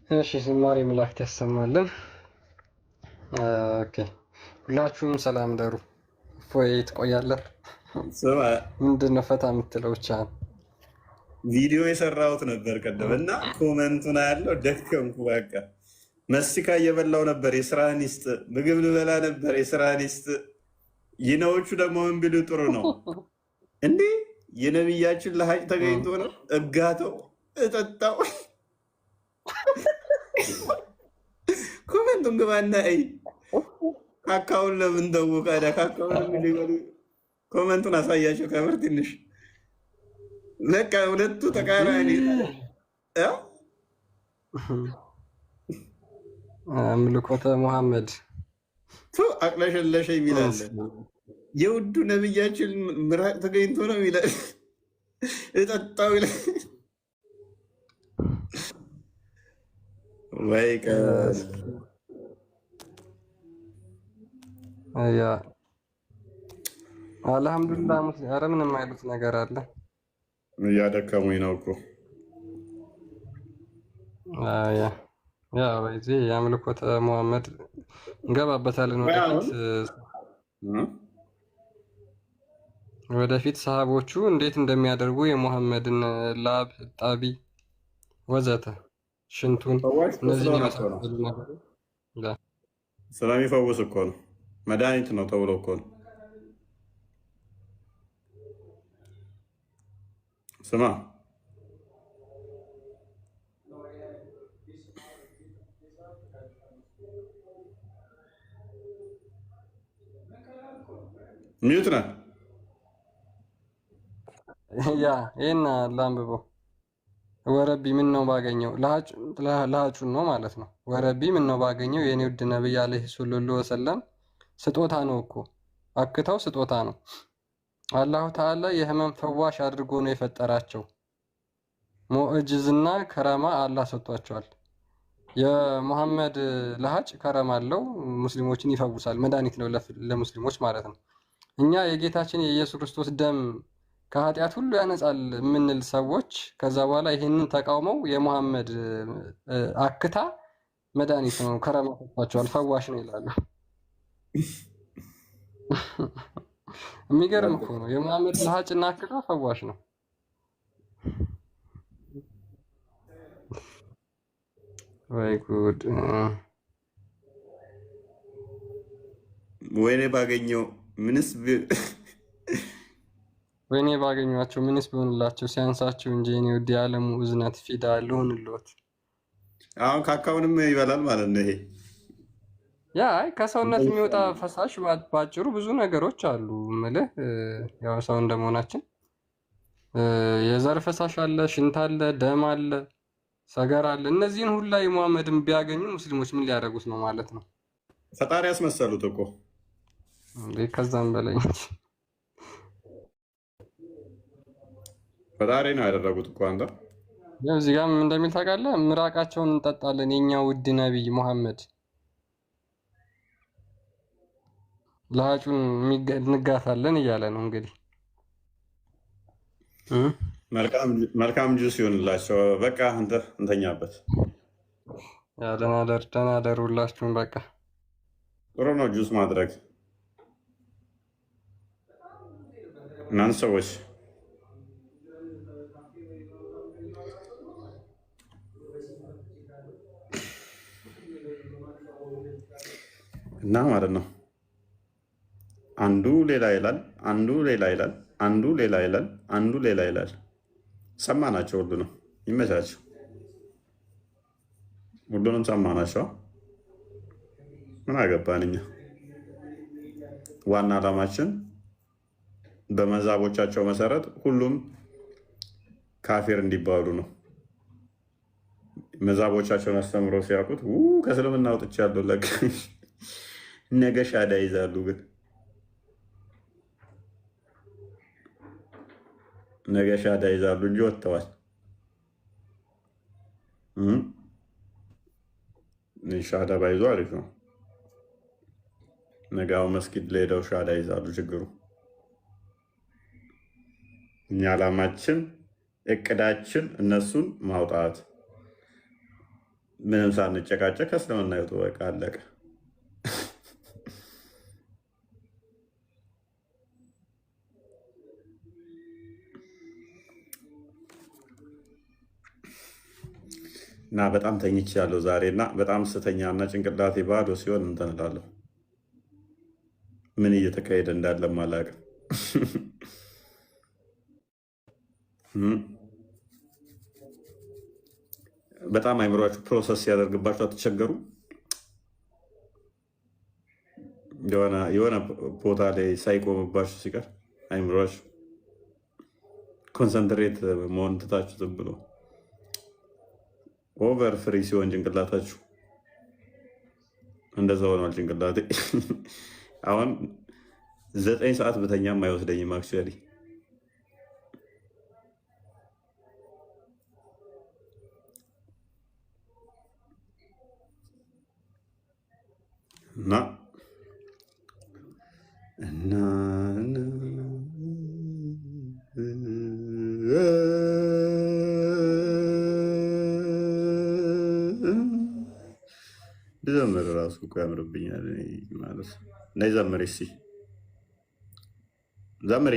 እሺ ዝማሬ መላእክት ያሰማልን። ኦኬ ሁላችሁም ሰላም ደሩ። እፎይ ትቆያለህ? ምንድን ነው ፈታ የምትለው? ብቻ ቪዲዮ የሰራሁት ነበር ቀደም እና ኮመንቱን ያለው ደከምኩ። በቃ መስካ እየበላው ነበር። የስራህን ይስጥ። ምግብ ልበላ ነበር። የስራህን ይስጥ። ይነዎቹ ደግሞ ምን ቢሉ ጥሩ ነው እንዴ? የነቢያችን ለሀጭ ተገኝቶ ነው እጋተው እጠጣው። ኮመንቱን ግባና አይ ካካውን ለምን ተውቃ ካካውን የሚበሉ ኮመንቱን አሳያቸው። ከምር ትንሽ በቃ ሁለቱ ተቃራኒ አምልኮተ ሙሐመድ አቅለሸለሸ የሚላለ የውዱ ነብያችን ምራቅ ተገኝቶ ነው ይላል። እጠጣው ይላል። ወይ ያ አልሐምዱሊላህ ሙስሊም። ኧረ ምንም አይሉት ነገር አለ። እያደከሙኝ ነው እኮ ያ በዚህ የአምልኮተ ሙሐመድ እንገባበታለን ወደፊት ሰሃቦቹ እንዴት እንደሚያደርጉ የሙሐመድን ላብ ጣቢ ወዘተ ሽንቱን እነዚህን የመሳሰሉ ነገሮች ስለሚፈውስ እኮ ነው። መድኃኒት ነው ተብሎ እኮ ነው። ስማ ሚዩት ነህ? ያ ይህን ላንብበው። ወረቢ ምን ነው ባገኘው፣ ለሀጩን ነው ማለት ነው። ወረቢ ምን ነው ባገኘው የኔ ውድ ነብይ አለይሂ ሰለላሁ ወሰለም ስጦታ ነው እኮ አክተው ስጦታ ነው። አላሁ ተዓላ የህመም ፈዋሽ አድርጎ ነው የፈጠራቸው። ሙዕጅዝና ከረማ አላህ ሰጥቷቸዋል። የሙሐመድ ለሀጭ ከረማ አለው፣ ሙስሊሞችን ይፈውሳል፣ መድኃኒት ነው ለሙስሊሞች ማለት ነው። እኛ የጌታችን የኢየሱስ ክርስቶስ ደም ከኃጢአት ሁሉ ያነጻል የምንል ሰዎች ከዛ በኋላ ይህንን ተቃውመው የሙሐመድ አክታ መድኃኒት ነው ከረማ ሰጥቷቸዋል፣ ፈዋሽ ነው ይላሉ። የሚገርም እኮ ነው። የሙሐመድ ለሀጭና አክታ ፈዋሽ ነው። ወይ ጉድ! ወይኔ ባገኘው ምንስ ወይኔ ባገኟቸው ምንስ ቢሆንላቸው ሲያንሳቸው እንጂ እኔ ወዲ የዓለሙ እዝነት ፊዳ ልሆንልዎት። አሁን ካካውንም ይበላል ማለት ነው። ይሄ ያ ከሰውነት የሚወጣ ፈሳሽ ባጭሩ ብዙ ነገሮች አሉ ምልህ። ያው ሰው እንደመሆናችን የዘር ፈሳሽ አለ፣ ሽንት አለ፣ ደም አለ፣ ሰገር አለ። እነዚህን ሁላ የሙሐመድን ቢያገኙ ሙስሊሞች ምን ሊያደርጉት ነው ማለት ነው? ፈጣሪ ያስመሰሉት እኮ ከዛም በላይ ፈጣሪ ነው ያደረጉት እኮ አንተ። ያው እዚህ ጋር እንደሚል ታውቃለህ፣ ምራቃቸውን እንጠጣለን የኛ ውድ ነቢይ ሙሐመድ ለሀጩን እንጋታለን እያለ ነው እንግዲህ። መልካም ጁስ ይሆንላቸው። በቃ አንተ እንተኛበት። ደህና ደሩ ሁላችሁም። በቃ ጥሩ ነው ጁስ ማድረግ እናንተ ሰዎች እና ማለት ነው። አንዱ ሌላ ይላል፣ አንዱ ሌላ ይላል፣ አንዱ ሌላ ይላል፣ አንዱ ሌላ ይላል። ሰማናቸው። ሁሉ ነው ይመቻቸው። ሁሉንም ሰማናቸው። ምን አገባን እኛ። ዋና ዓላማችን በመዛቦቻቸው መሰረት ሁሉም ካፊር እንዲባሉ ነው። መዛቦቻቸውን አስተምሮ ሲያውቁት ከእስልምና አውጥቻለሁ ለቅ ነገ ሻዳ ይዛሉ። ግን ነገ ሻዳ ይዛሉ እንጂ ወጥተዋል። ሻዳ ባይዞ አሪፍ ነው። ነጋው መስጊድ ለሄደው ሻዳ ይዛሉ። ችግሩ እኛ ዓላማችን እቅዳችን እነሱን ማውጣት፣ ምንም ሳንጨቃጨቅ ከእስልምና ይወጡ በቃ አለቀ። እና በጣም ተኝቻለሁ ዛሬ እና በጣም ስተኛ እና ጭንቅላቴ ባዶ ሲሆን እንትን እላለሁ። ምን እየተካሄደ እንዳለም አላውቅም። በጣም አይምሯችሁ ፕሮሰስ ሲያደርግባችሁ አትቸገሩ? የሆነ ቦታ ላይ ሳይቆምባችሁ ሲቀር አይምሯችሁ ኮንሰንትሬት መሆን ትታችሁ ዝም ብሎ ኦቨር ፍሪ ሲሆን ጭንቅላታችሁ እንደዛ ሆኗል። ጭንቅላቴ አሁን 9 ሰዓት በተኛም አይወስደኝም አክቹዋሊ። እና ብዘምር ራሱ እኮ ያምርብኛል ማለት ነይ ዘምሪ እስኪ ዘምሪ።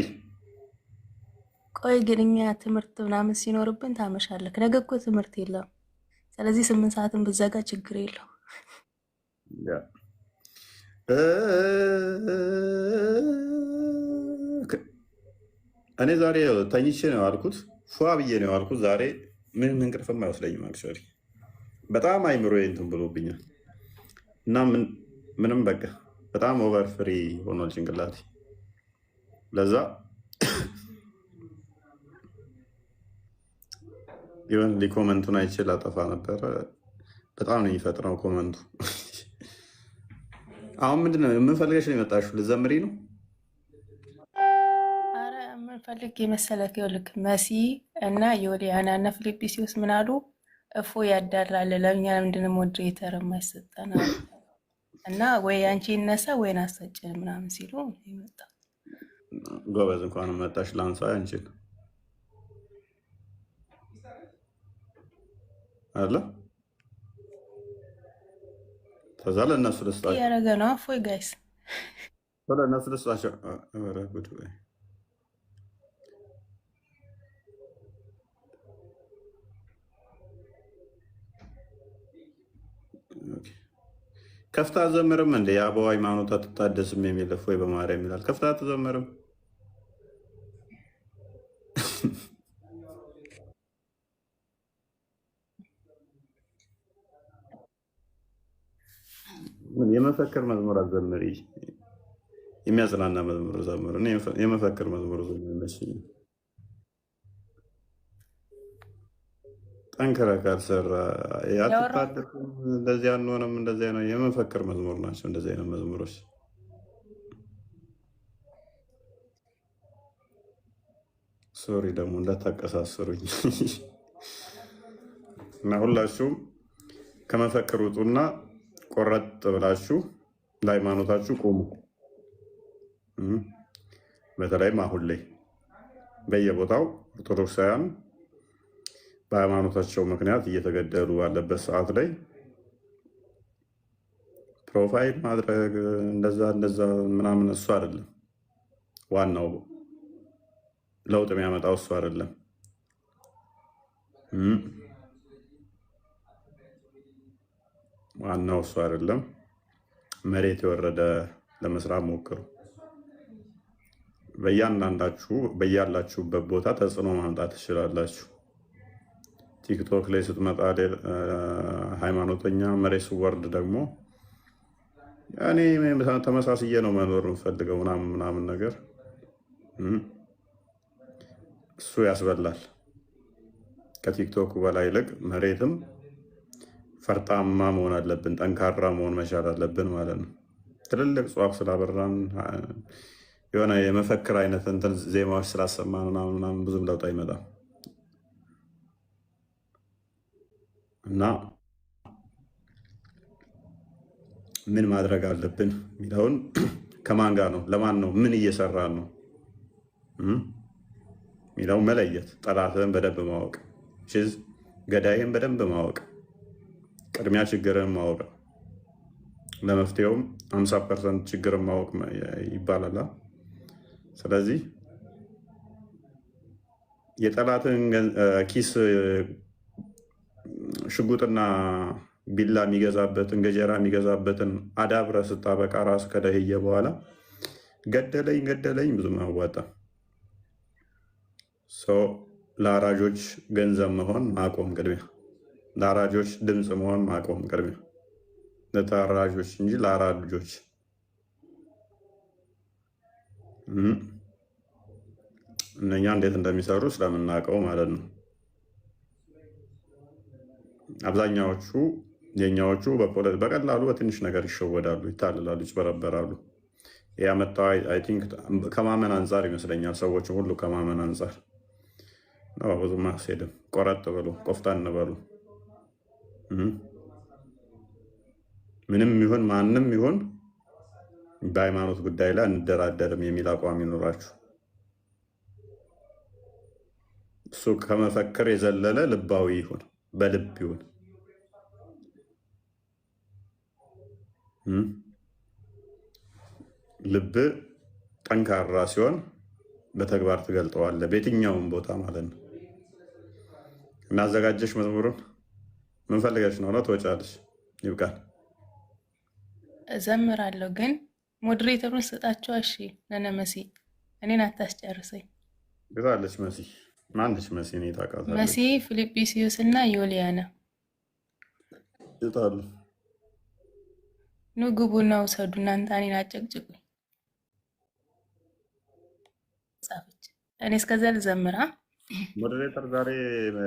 ቆይ ግን እኛ ትምህርት ምናምን ሲኖርብን ታመሻለክ። ነገ እኮ ትምህርት የለም። ስለዚህ 8 ሰዓትን ብዘጋ ችግር የለው። እኔ ዛሬ ተኝቼ ነው ያልኩት፣ ፏ ብዬ ነው ያልኩት። ዛሬ ምንም እንቅልፍም አይወስደኝም አክቹዋሊ። በጣም አይምሮ እንትን ብሎብኛል እና ምንም በቃ በጣም ኦቨር ፍሪ ሆኗል ጭንቅላቴ። ለዛ ይሁን ኮመንቱን አይቼ ላጠፋ ነበረ። በጣም ነው የሚፈጥነው ኮመንቱ። አሁን ምንድነው የምንፈልገሽ ነው የመጣሽው? ልዘምሪ ነው? አረ የምንፈልግ የመሰለክ ይኸውልህ፣ መሲ እና ዮሊያና እና ፊልጵስዩስ ምን አሉ? እፎ ያዳላል ለእኛ ምንድነው ሞዴሬተር የማይሰጠን እና ወይ አንቺ ይነሳ ወይን አሰጭን ምናምን ሲሉ ይመጣ። ጎበዝ እንኳን መጣሽ። ላንሳ አንቺን አለ ከዛ ለእነሱ ልስጣቸው ያረገ ነው። እፎይ ጋይስ ለእነሱ ልስጣቸው። ከፍታ አትዘምርም እንደ የአበው ሃይማኖት አትታደስም የሚል እፎይ በማርያም ይላል። ከፍታ አትዘምርም? የመፈክር መዝሙር አትዘምሪ፣ የሚያጽናና መዝሙር ዘምር። የመፈክር መዝሙር ይመስል ጠንከረ ካልሰራ አትታደስም፣ እንደዚህ አንሆንም፣ እንደዚህ ነው። የመፈክር መዝሙር ናቸው እንደዚህ አይነት መዝሙሮች። ሶሪ ደግሞ እንዳታቀሳስሩኝ እና ሁላችሁም ከመፈክር ውጡና ቆረጥ ብላችሁ ለሃይማኖታችሁ ቆሙ። በተለይም አሁን ላይ በየቦታው ኦርቶዶክሳውያን በሃይማኖታቸው ምክንያት እየተገደሉ ባለበት ሰዓት ላይ ፕሮፋይል ማድረግ እንደዛ ምናምን እሱ አይደለም ዋናው ለውጥ የሚያመጣው እሱ አይደለም። ዋናው እሱ አይደለም። መሬት የወረደ ለመስራት ሞክሩ። በእያንዳንዳችሁ በያላችሁበት ቦታ ተጽዕኖ ማምጣት ትችላላችሁ። ቲክቶክ ላይ ስትመጣ ሃይማኖተኛ፣ መሬት ስወርድ ደግሞ እኔ ተመሳስዬ ነው መኖር የምፈልገው ምናምን ነገር እሱ ያስበላል። ከቲክቶክ በላይ ይልቅ መሬትም ፈርጣማ መሆን አለብን፣ ጠንካራ መሆን መቻል አለብን ማለት ነው። ትልልቅ ጽዋፍ ስላበራን የሆነ የመፈክር አይነት እንትን ዜማዎች ስላሰማን ምናምን ብዙም ለውጥ አይመጣም እና ምን ማድረግ አለብን የሚለውን ከማን ጋር ነው ለማን ነው ምን እየሰራን ነው የሚለው መለየት፣ ጠላትህን በደንብ ማወቅ፣ ገዳይህን በደንብ ማወቅ፣ ቅድሚያ ችግርን ማወቅ ለመፍትሄውም 50% ችግርን ማወቅ ይባላል። ስለዚህ የጠላትን ኪስ ሽጉጥና ቢላ የሚገዛበትን ገጀራ የሚገዛበትን አዳብረ ስታበቃ ራሱ ከደህየ በኋላ ገደለኝ ብዙም አያዋጣም። ለአራጆች ገንዘብ መሆን ማቆም ቅድሚያ፣ ለአራጆች ድምፅ መሆን ማቆም ቅድሚያ፣ ለተራጆች እንጂ ለአራጆች እነኛ እንዴት እንደሚሰሩ ስለምናውቀው ማለት ነው። አብዛኛዎቹ የኛዎቹ በቀላሉ በትንሽ ነገር ይሸወዳሉ፣ ይታልላሉ፣ ይጭበረበራሉ። ያመጣው አይ ቲንክ ከማመን አንጻር ይመስለኛል። ሰዎችን ሁሉ ከማመን አንጻር ነው። ብዙም አያስሄድም። ቆረጥ በሉ፣ ቆፍጣን በሉ። ምንም ይሁን ማንም ይሁን በሃይማኖት ጉዳይ ላይ እንደራደርም የሚል አቋም ይኖራችሁ። እሱ ከመፈክር የዘለለ ልባዊ ይሁን፣ በልብ ይሁን። ልብ ጠንካራ ሲሆን በተግባር ትገልጠዋለህ፣ በየትኛውም ቦታ ማለት ነው። እናዘጋጀሽ መዝሙሩን ምን ፈልገሽ ነው? ትወጫለሽ? ይብቃል። እዘምራለሁ ግን ሞዴሬተሩን ስጣቸው። እሺ ለነመሲ እኔን አታስጨርሰኝ። ግዛለች መሲ። ማነች መሲ? እኔ ታውቃታለች። መሲ ፊልጵስዩስ እና ዮልያና ይጣሉ። ኑ ግቡና ውሰዱ። እናንተ እኔን አጨቅጭቁኝ። ጻፈች። እኔ እስከዛ ልዘምራ። ሞዴሬተር ዛሬ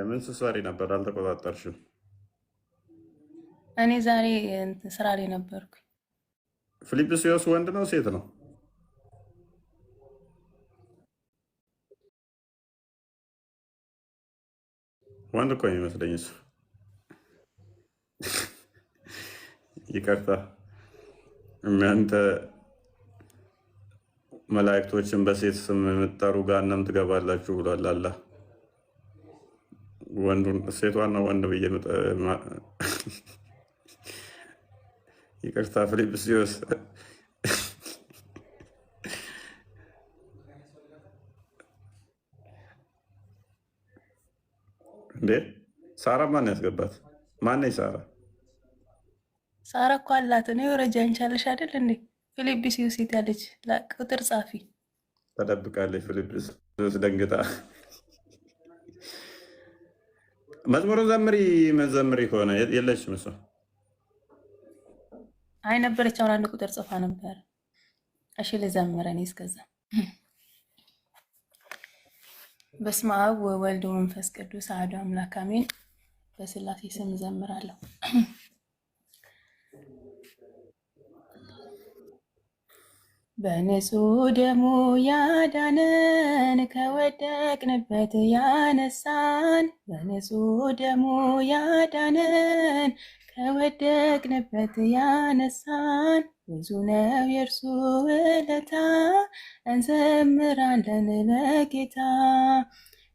ምን ስትሰሪ ነበር? አልተቆጣጠርሽም? እኔ ዛሬ ስራ ላይ ነበርኩ። ፊልጵስዩስ ወንድ ነው ሴት ነው? ወንድ እኮ የሚመስለኝ እሱ። ይቅርታ እናንተ መላእክቶችን በሴት ስም የምትጠሩ ገሃነም ትገባላችሁ ብሏል አላህ። ወንዱን ሴቷና ወንድ ብዬ ይቅርታ ፊልጵስዩስ እንዴ ሳራ ማን ያስገባት? ማነኝ ሳራ? ሳራ እኮ አላት ነው የወረጃን ቻለሽ አይደል እንዴ? ፊልጵስዩስ ያለች ቁጥር ጻፊ ተደብቃለች። ፊልጵስዩስ ደንግጣ መዝሙሩን ዘምሪ ከሆነ የለችም እሷ። አይ ነበረች፣ አሁን አንድ ቁጥር ጽፋ ነበር። እሺ ልዘምር እኔ እስከዛ። በስመ አብ ወወልድ ወመንፈስ ቅዱስ አሐዱ አምላክ አሜን። በስላሴ ስም እዘምራለሁ። በንጹህ ደሙ ያዳነን ከወደቅንበት ያነሳን፣ በንጹህ ደሙ ያዳነን ከወደቅንበት ያነሳን፣ ብዙ ነው የእርሱ ውለታ እንዘምራለን ለጌታ።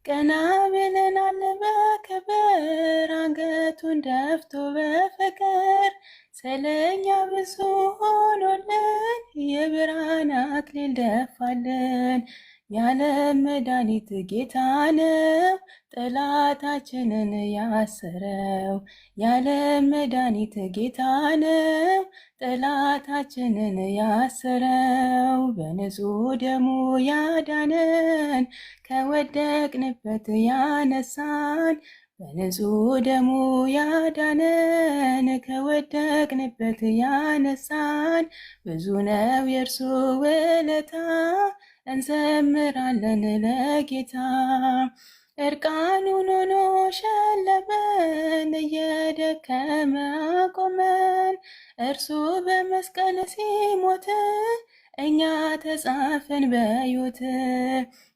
ቀና ብለናል በክብር አንገቱን ደፍቶ በፍቅር፣ ስለኛ ብዙ ሆኖልን የብርሃን አክሊል ደፋልን። የዓለም መድኃኒት ጌታ ነው ጠላታችንን ያሰረው። የዓለም መድኃኒት ጌታ ነው ጠላታችንን ያሰረው። በንጹህ ደሙ ያዳነን ከወደቅንበት ያነሳን፣ በንጹህ ደሙ ያዳነን ከወደቅንበት ያነሳን፣ ብዙ ነው የእርሱ ውለታ እንዘምራለን ለጌታ። እርቃኑን ሆኖ ሸለመን እየደከመ አቆመን፣ እርሱ በመስቀል ሲሞት እኛ ተጻፈን በሕይወት።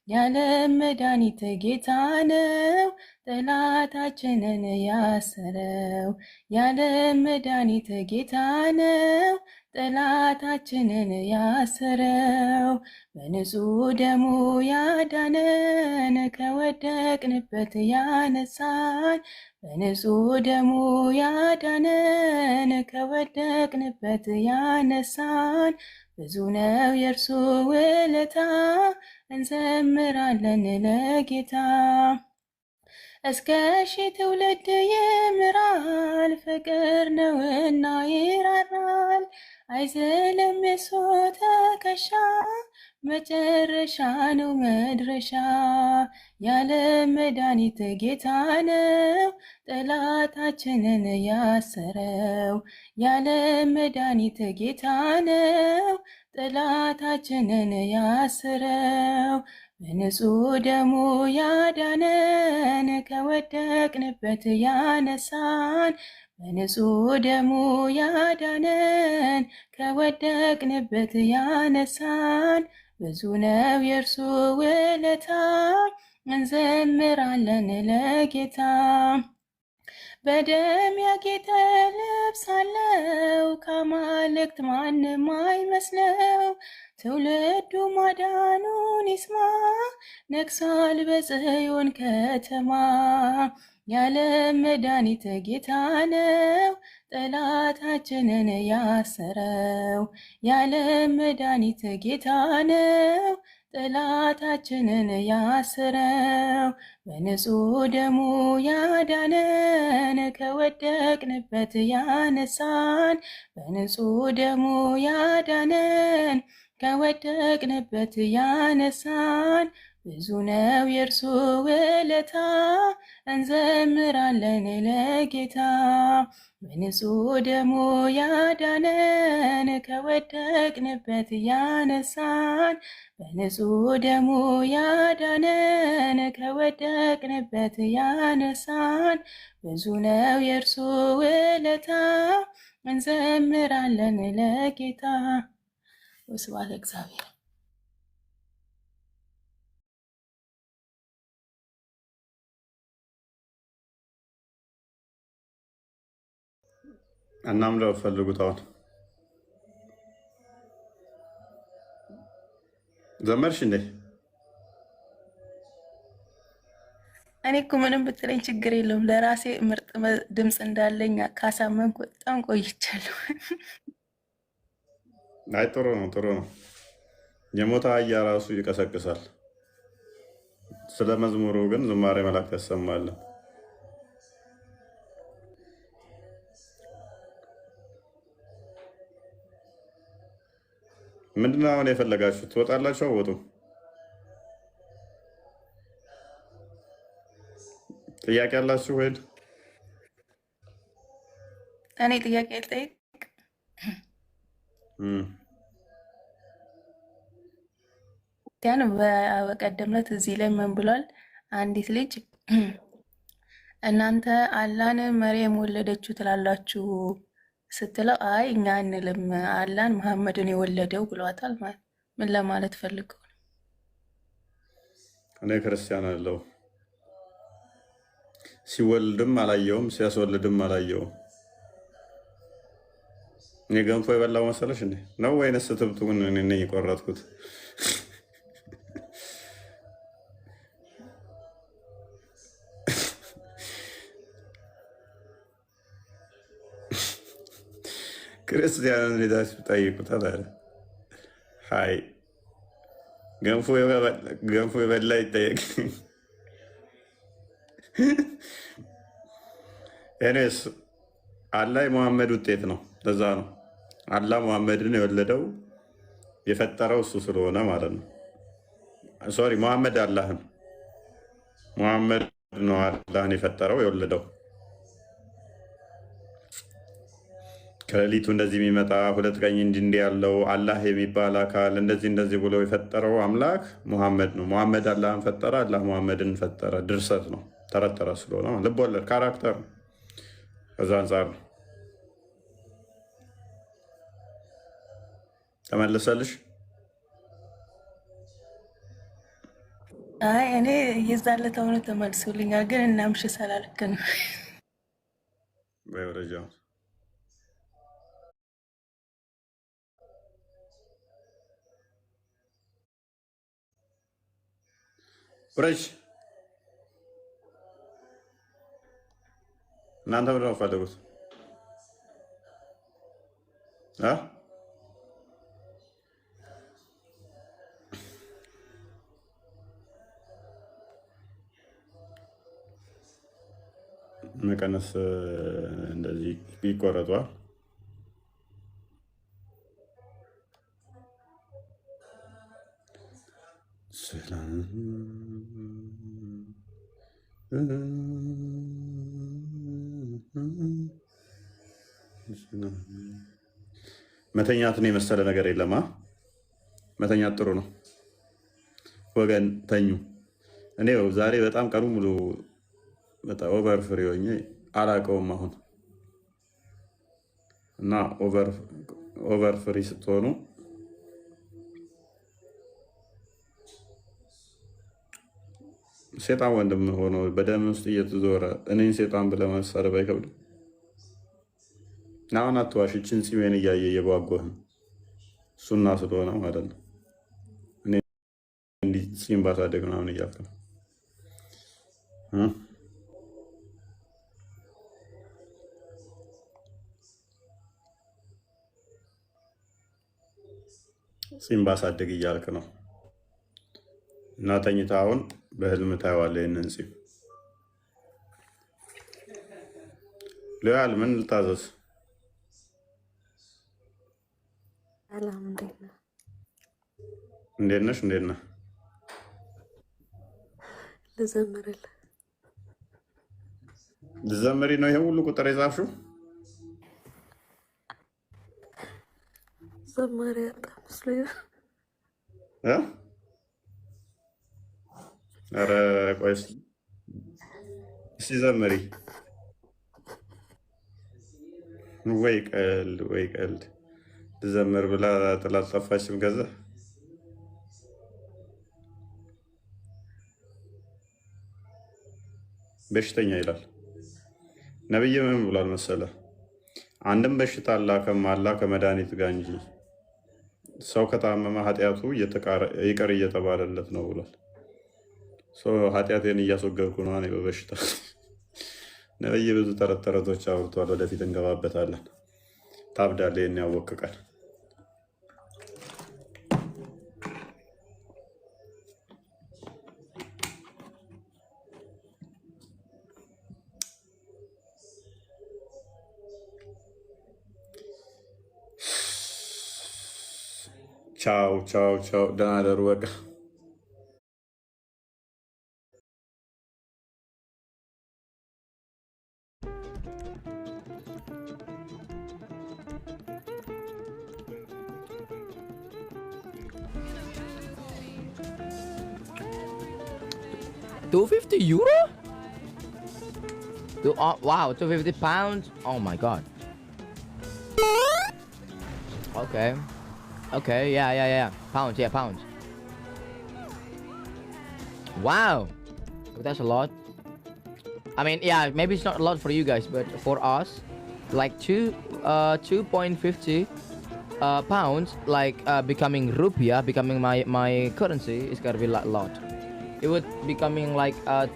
የዓለም መድኃኒት ጌታ ነው ጠላታችንን ያሰረው። የዓለም መድኃኒት ጌታ ነው ጠላታችንን ያሰረው በንጹሕ ደሙ ያዳነን ከወደቅንበት ያነሳን በንጹሕ ደሙ ያዳነን ከወደቅንበት ያነሳን ብዙ ነው የእርሱ ውለታ እንዘምራለን ለጌታ። እስከ ሺህ ትውልድ ይምራል ፍቅር ነውና ይራራል አይዝልም የሱ ትከሻ መጨረሻ ነው መድረሻ። የዓለም መድኃኒት ጌታ ነው ጠላታችንን ያሰረው። የዓለም መድኃኒት ጌታ ነው ጠላታችንን ያሰረው። በንጹሕ ደሙ ያዳነን ከወደቅንበት ያነሳን በንጹሕ ደሙ ያዳነን ከወደቅንበት ያነሳን ብዙ ነው የእርሱ ውለታ እንዘምራለን ለጌታ። በደም ያጌጠ ልብስ አለው ከአማልክት ማንም አይመስለው። ትውልዱ ማዳኑን ይስማ ነግሷል በጽዮን ከተማ። የዓለም መድኃኒት ጌታ ነው ጠላታችንን ያሰረው። የዓለም መድኃኒት ጌታ ነው ጠላታችንን ያሰረው። በንጹሕ ደሙ ያዳነን ከወደቅንበት ያነሳን በንጹሕ ደሙ ያዳነን ከወደቅንበት ያነሳን ብዙ ነው የእርሱ ውለታ እንዘምራለን ለጌታ። በንጹሕ ደሙ ያዳነን ከወደቅንበት ያነሳን በንጹሕ ደሙ ያዳነን ከወደቅንበት ያነሳን ብዙ ነው የእርሱ ውለታ እንዘምራለን ለጌታ። ወስብሐት ለእግዚአብሔር። እናምለው ፈልጉት። አሁን ዘመርሽ እንዴ? እኔ እኮ ምንም ብትለኝ ችግር የለውም። ለራሴ ምርጥ ድምፅ እንዳለኝ ካሳመንኩ በጣም ቆይቻለሁ። አይ ጥሩ ነው፣ ጥሩ ነው። የሞተ አህያ ራሱ ይቀሰቅሳል። ስለ መዝሙሩ ግን ዝማሬ መላእክት ያሰማለን። ምንድነው አሁን የፈለጋችሁ? ትወጣላችሁ? አወጡ? ጥያቄ ያላችሁ ወይ? እኔ ጥያቄ ልጠይቅ? ያን በቀደም ዕለት እዚህ ላይ ምን ብሏል? አንዲት ልጅ እናንተ አላህን መርየም ወለደችው ትላላችሁ ስትለው አይ እኛ አንልም አላህን መሐመድን የወለደው ብሏታል። ማለት ምን ለማለት ፈልገው? እኔ ክርስቲያን አለው ሲወልድም አላየውም ሲያስወልድም አላየውም። እኔ ገንፎ የበላው መሰለሽ እንዴ ነው ወይንስ ትብቱን እኔ ነኝ የቆረጥኩት? ክርስቲያንን ሄዳችሁ ጠይቁታል አለ። ሀይ ገንፎ የበላ ይጠየቅ። ኤኒዌይስ አላህ የመሐመድ ውጤት ነው። ለዛ ነው አላህ መሐመድን የወለደው የፈጠረው እሱ ስለሆነ ማለት ነው። ሶሪ መሐመድ አላህን መሐመድ ነው አላህን የፈጠረው የወለደው። ከሌሊቱ እንደዚህ የሚመጣ ሁለት ቀኝ እንዲህ ያለው አላህ የሚባል አካል እንደዚህ ብሎ የፈጠረው አምላክ መሐመድ ነው። መሐመድ አላህን ፈጠረ፣ አላህ መሐመድን ፈጠረ። ድርሰት ነው፣ ተረተረ ስለሆነ ልብ ወለድ ካራክተር ነው። ከዛ አንጻር ነው። ተመለሰልሽ? አይ እኔ የዛለት አሁኑ ተመልሶልኛል፣ ግን እናምሽ ስላልክ ነው። በወረጃው ፍሬሽ እናንተ ምንድን ነው የምትፈልጉት? መቀነስ እንደዚህ ይቆረጧል። መተኛትን የመሰለ ነገር የለማ። መተኛት ጥሩ ነው ወገን፣ ተኙ። እኔ ዛሬ በጣም ቀኑ ሙሉ በጣም ኦቨር ፍሪ ሆኜ አላውቀውም አሁን እና ኦቨር ፍሪ ስትሆኑ ሴጣን ወንድም ሆኖ በደም ውስጥ እየተዞረ እኔን ሴጣን ብለህ መሳደብ አይከብድም? አሁን አትዋሽ። ይችን ፂሜን እያየ እየጓጓህ ነው። እሱና ስለሆነ ማለት ነው። እኔ እንዲህ ፂም ባሳደግ ምናምን እያልክ ነው። ፂም ባሳደግ እያልክ ነው። እና ተኝታ አሁን በህልም ታየዋለህ ይህንን ፂም። ሎያል ምን ልታዘዝ? እንዴት ነሽ? እንዴት ነህ? ልዘምርልህ። ልዘምሪ ነው ይሄ ሁሉ ቁጥር የጻፍሽው? ዘማሪ ያጣ መስሎኝ። ኧረ ቆይ እስኪ ዘምሪ። ወይ ቀልድ ወይ ቀልድ። ልዘምር ብላ ጥላት ጠፋችም። ገዛ በሽተኛ ይላል ነብይ። ምን ብሏል መሰለ? አንድም በሽታ አላከም አላ ከመድኃኒት ጋር እንጂ ሰው ከታመመ ኃጢአቱ ይቅር እየተባለለት ነው ብሏል። ኃጢአቴን እያስወገድኩ ነው እኔ በበሽታ። ነብይ ብዙ ተረት ተረቶች አውርቷል። ወደፊት እንገባበታለን። ታብዳለህ ይህን ያወቅህ ቀን። ቻው ቻው ቻው። ደህና ደሩ በቃ። €250? Wow, £250? Oh my god. Okay. Okay, yeah. Pounds, yeah, pounds. Wow. That's a lot. I mean, yeah, maybe it's not a lot for you guys, but for us, like 2.50 pounds, like becoming rupiah, becoming my currency, is gonna be a lot. It would becoming like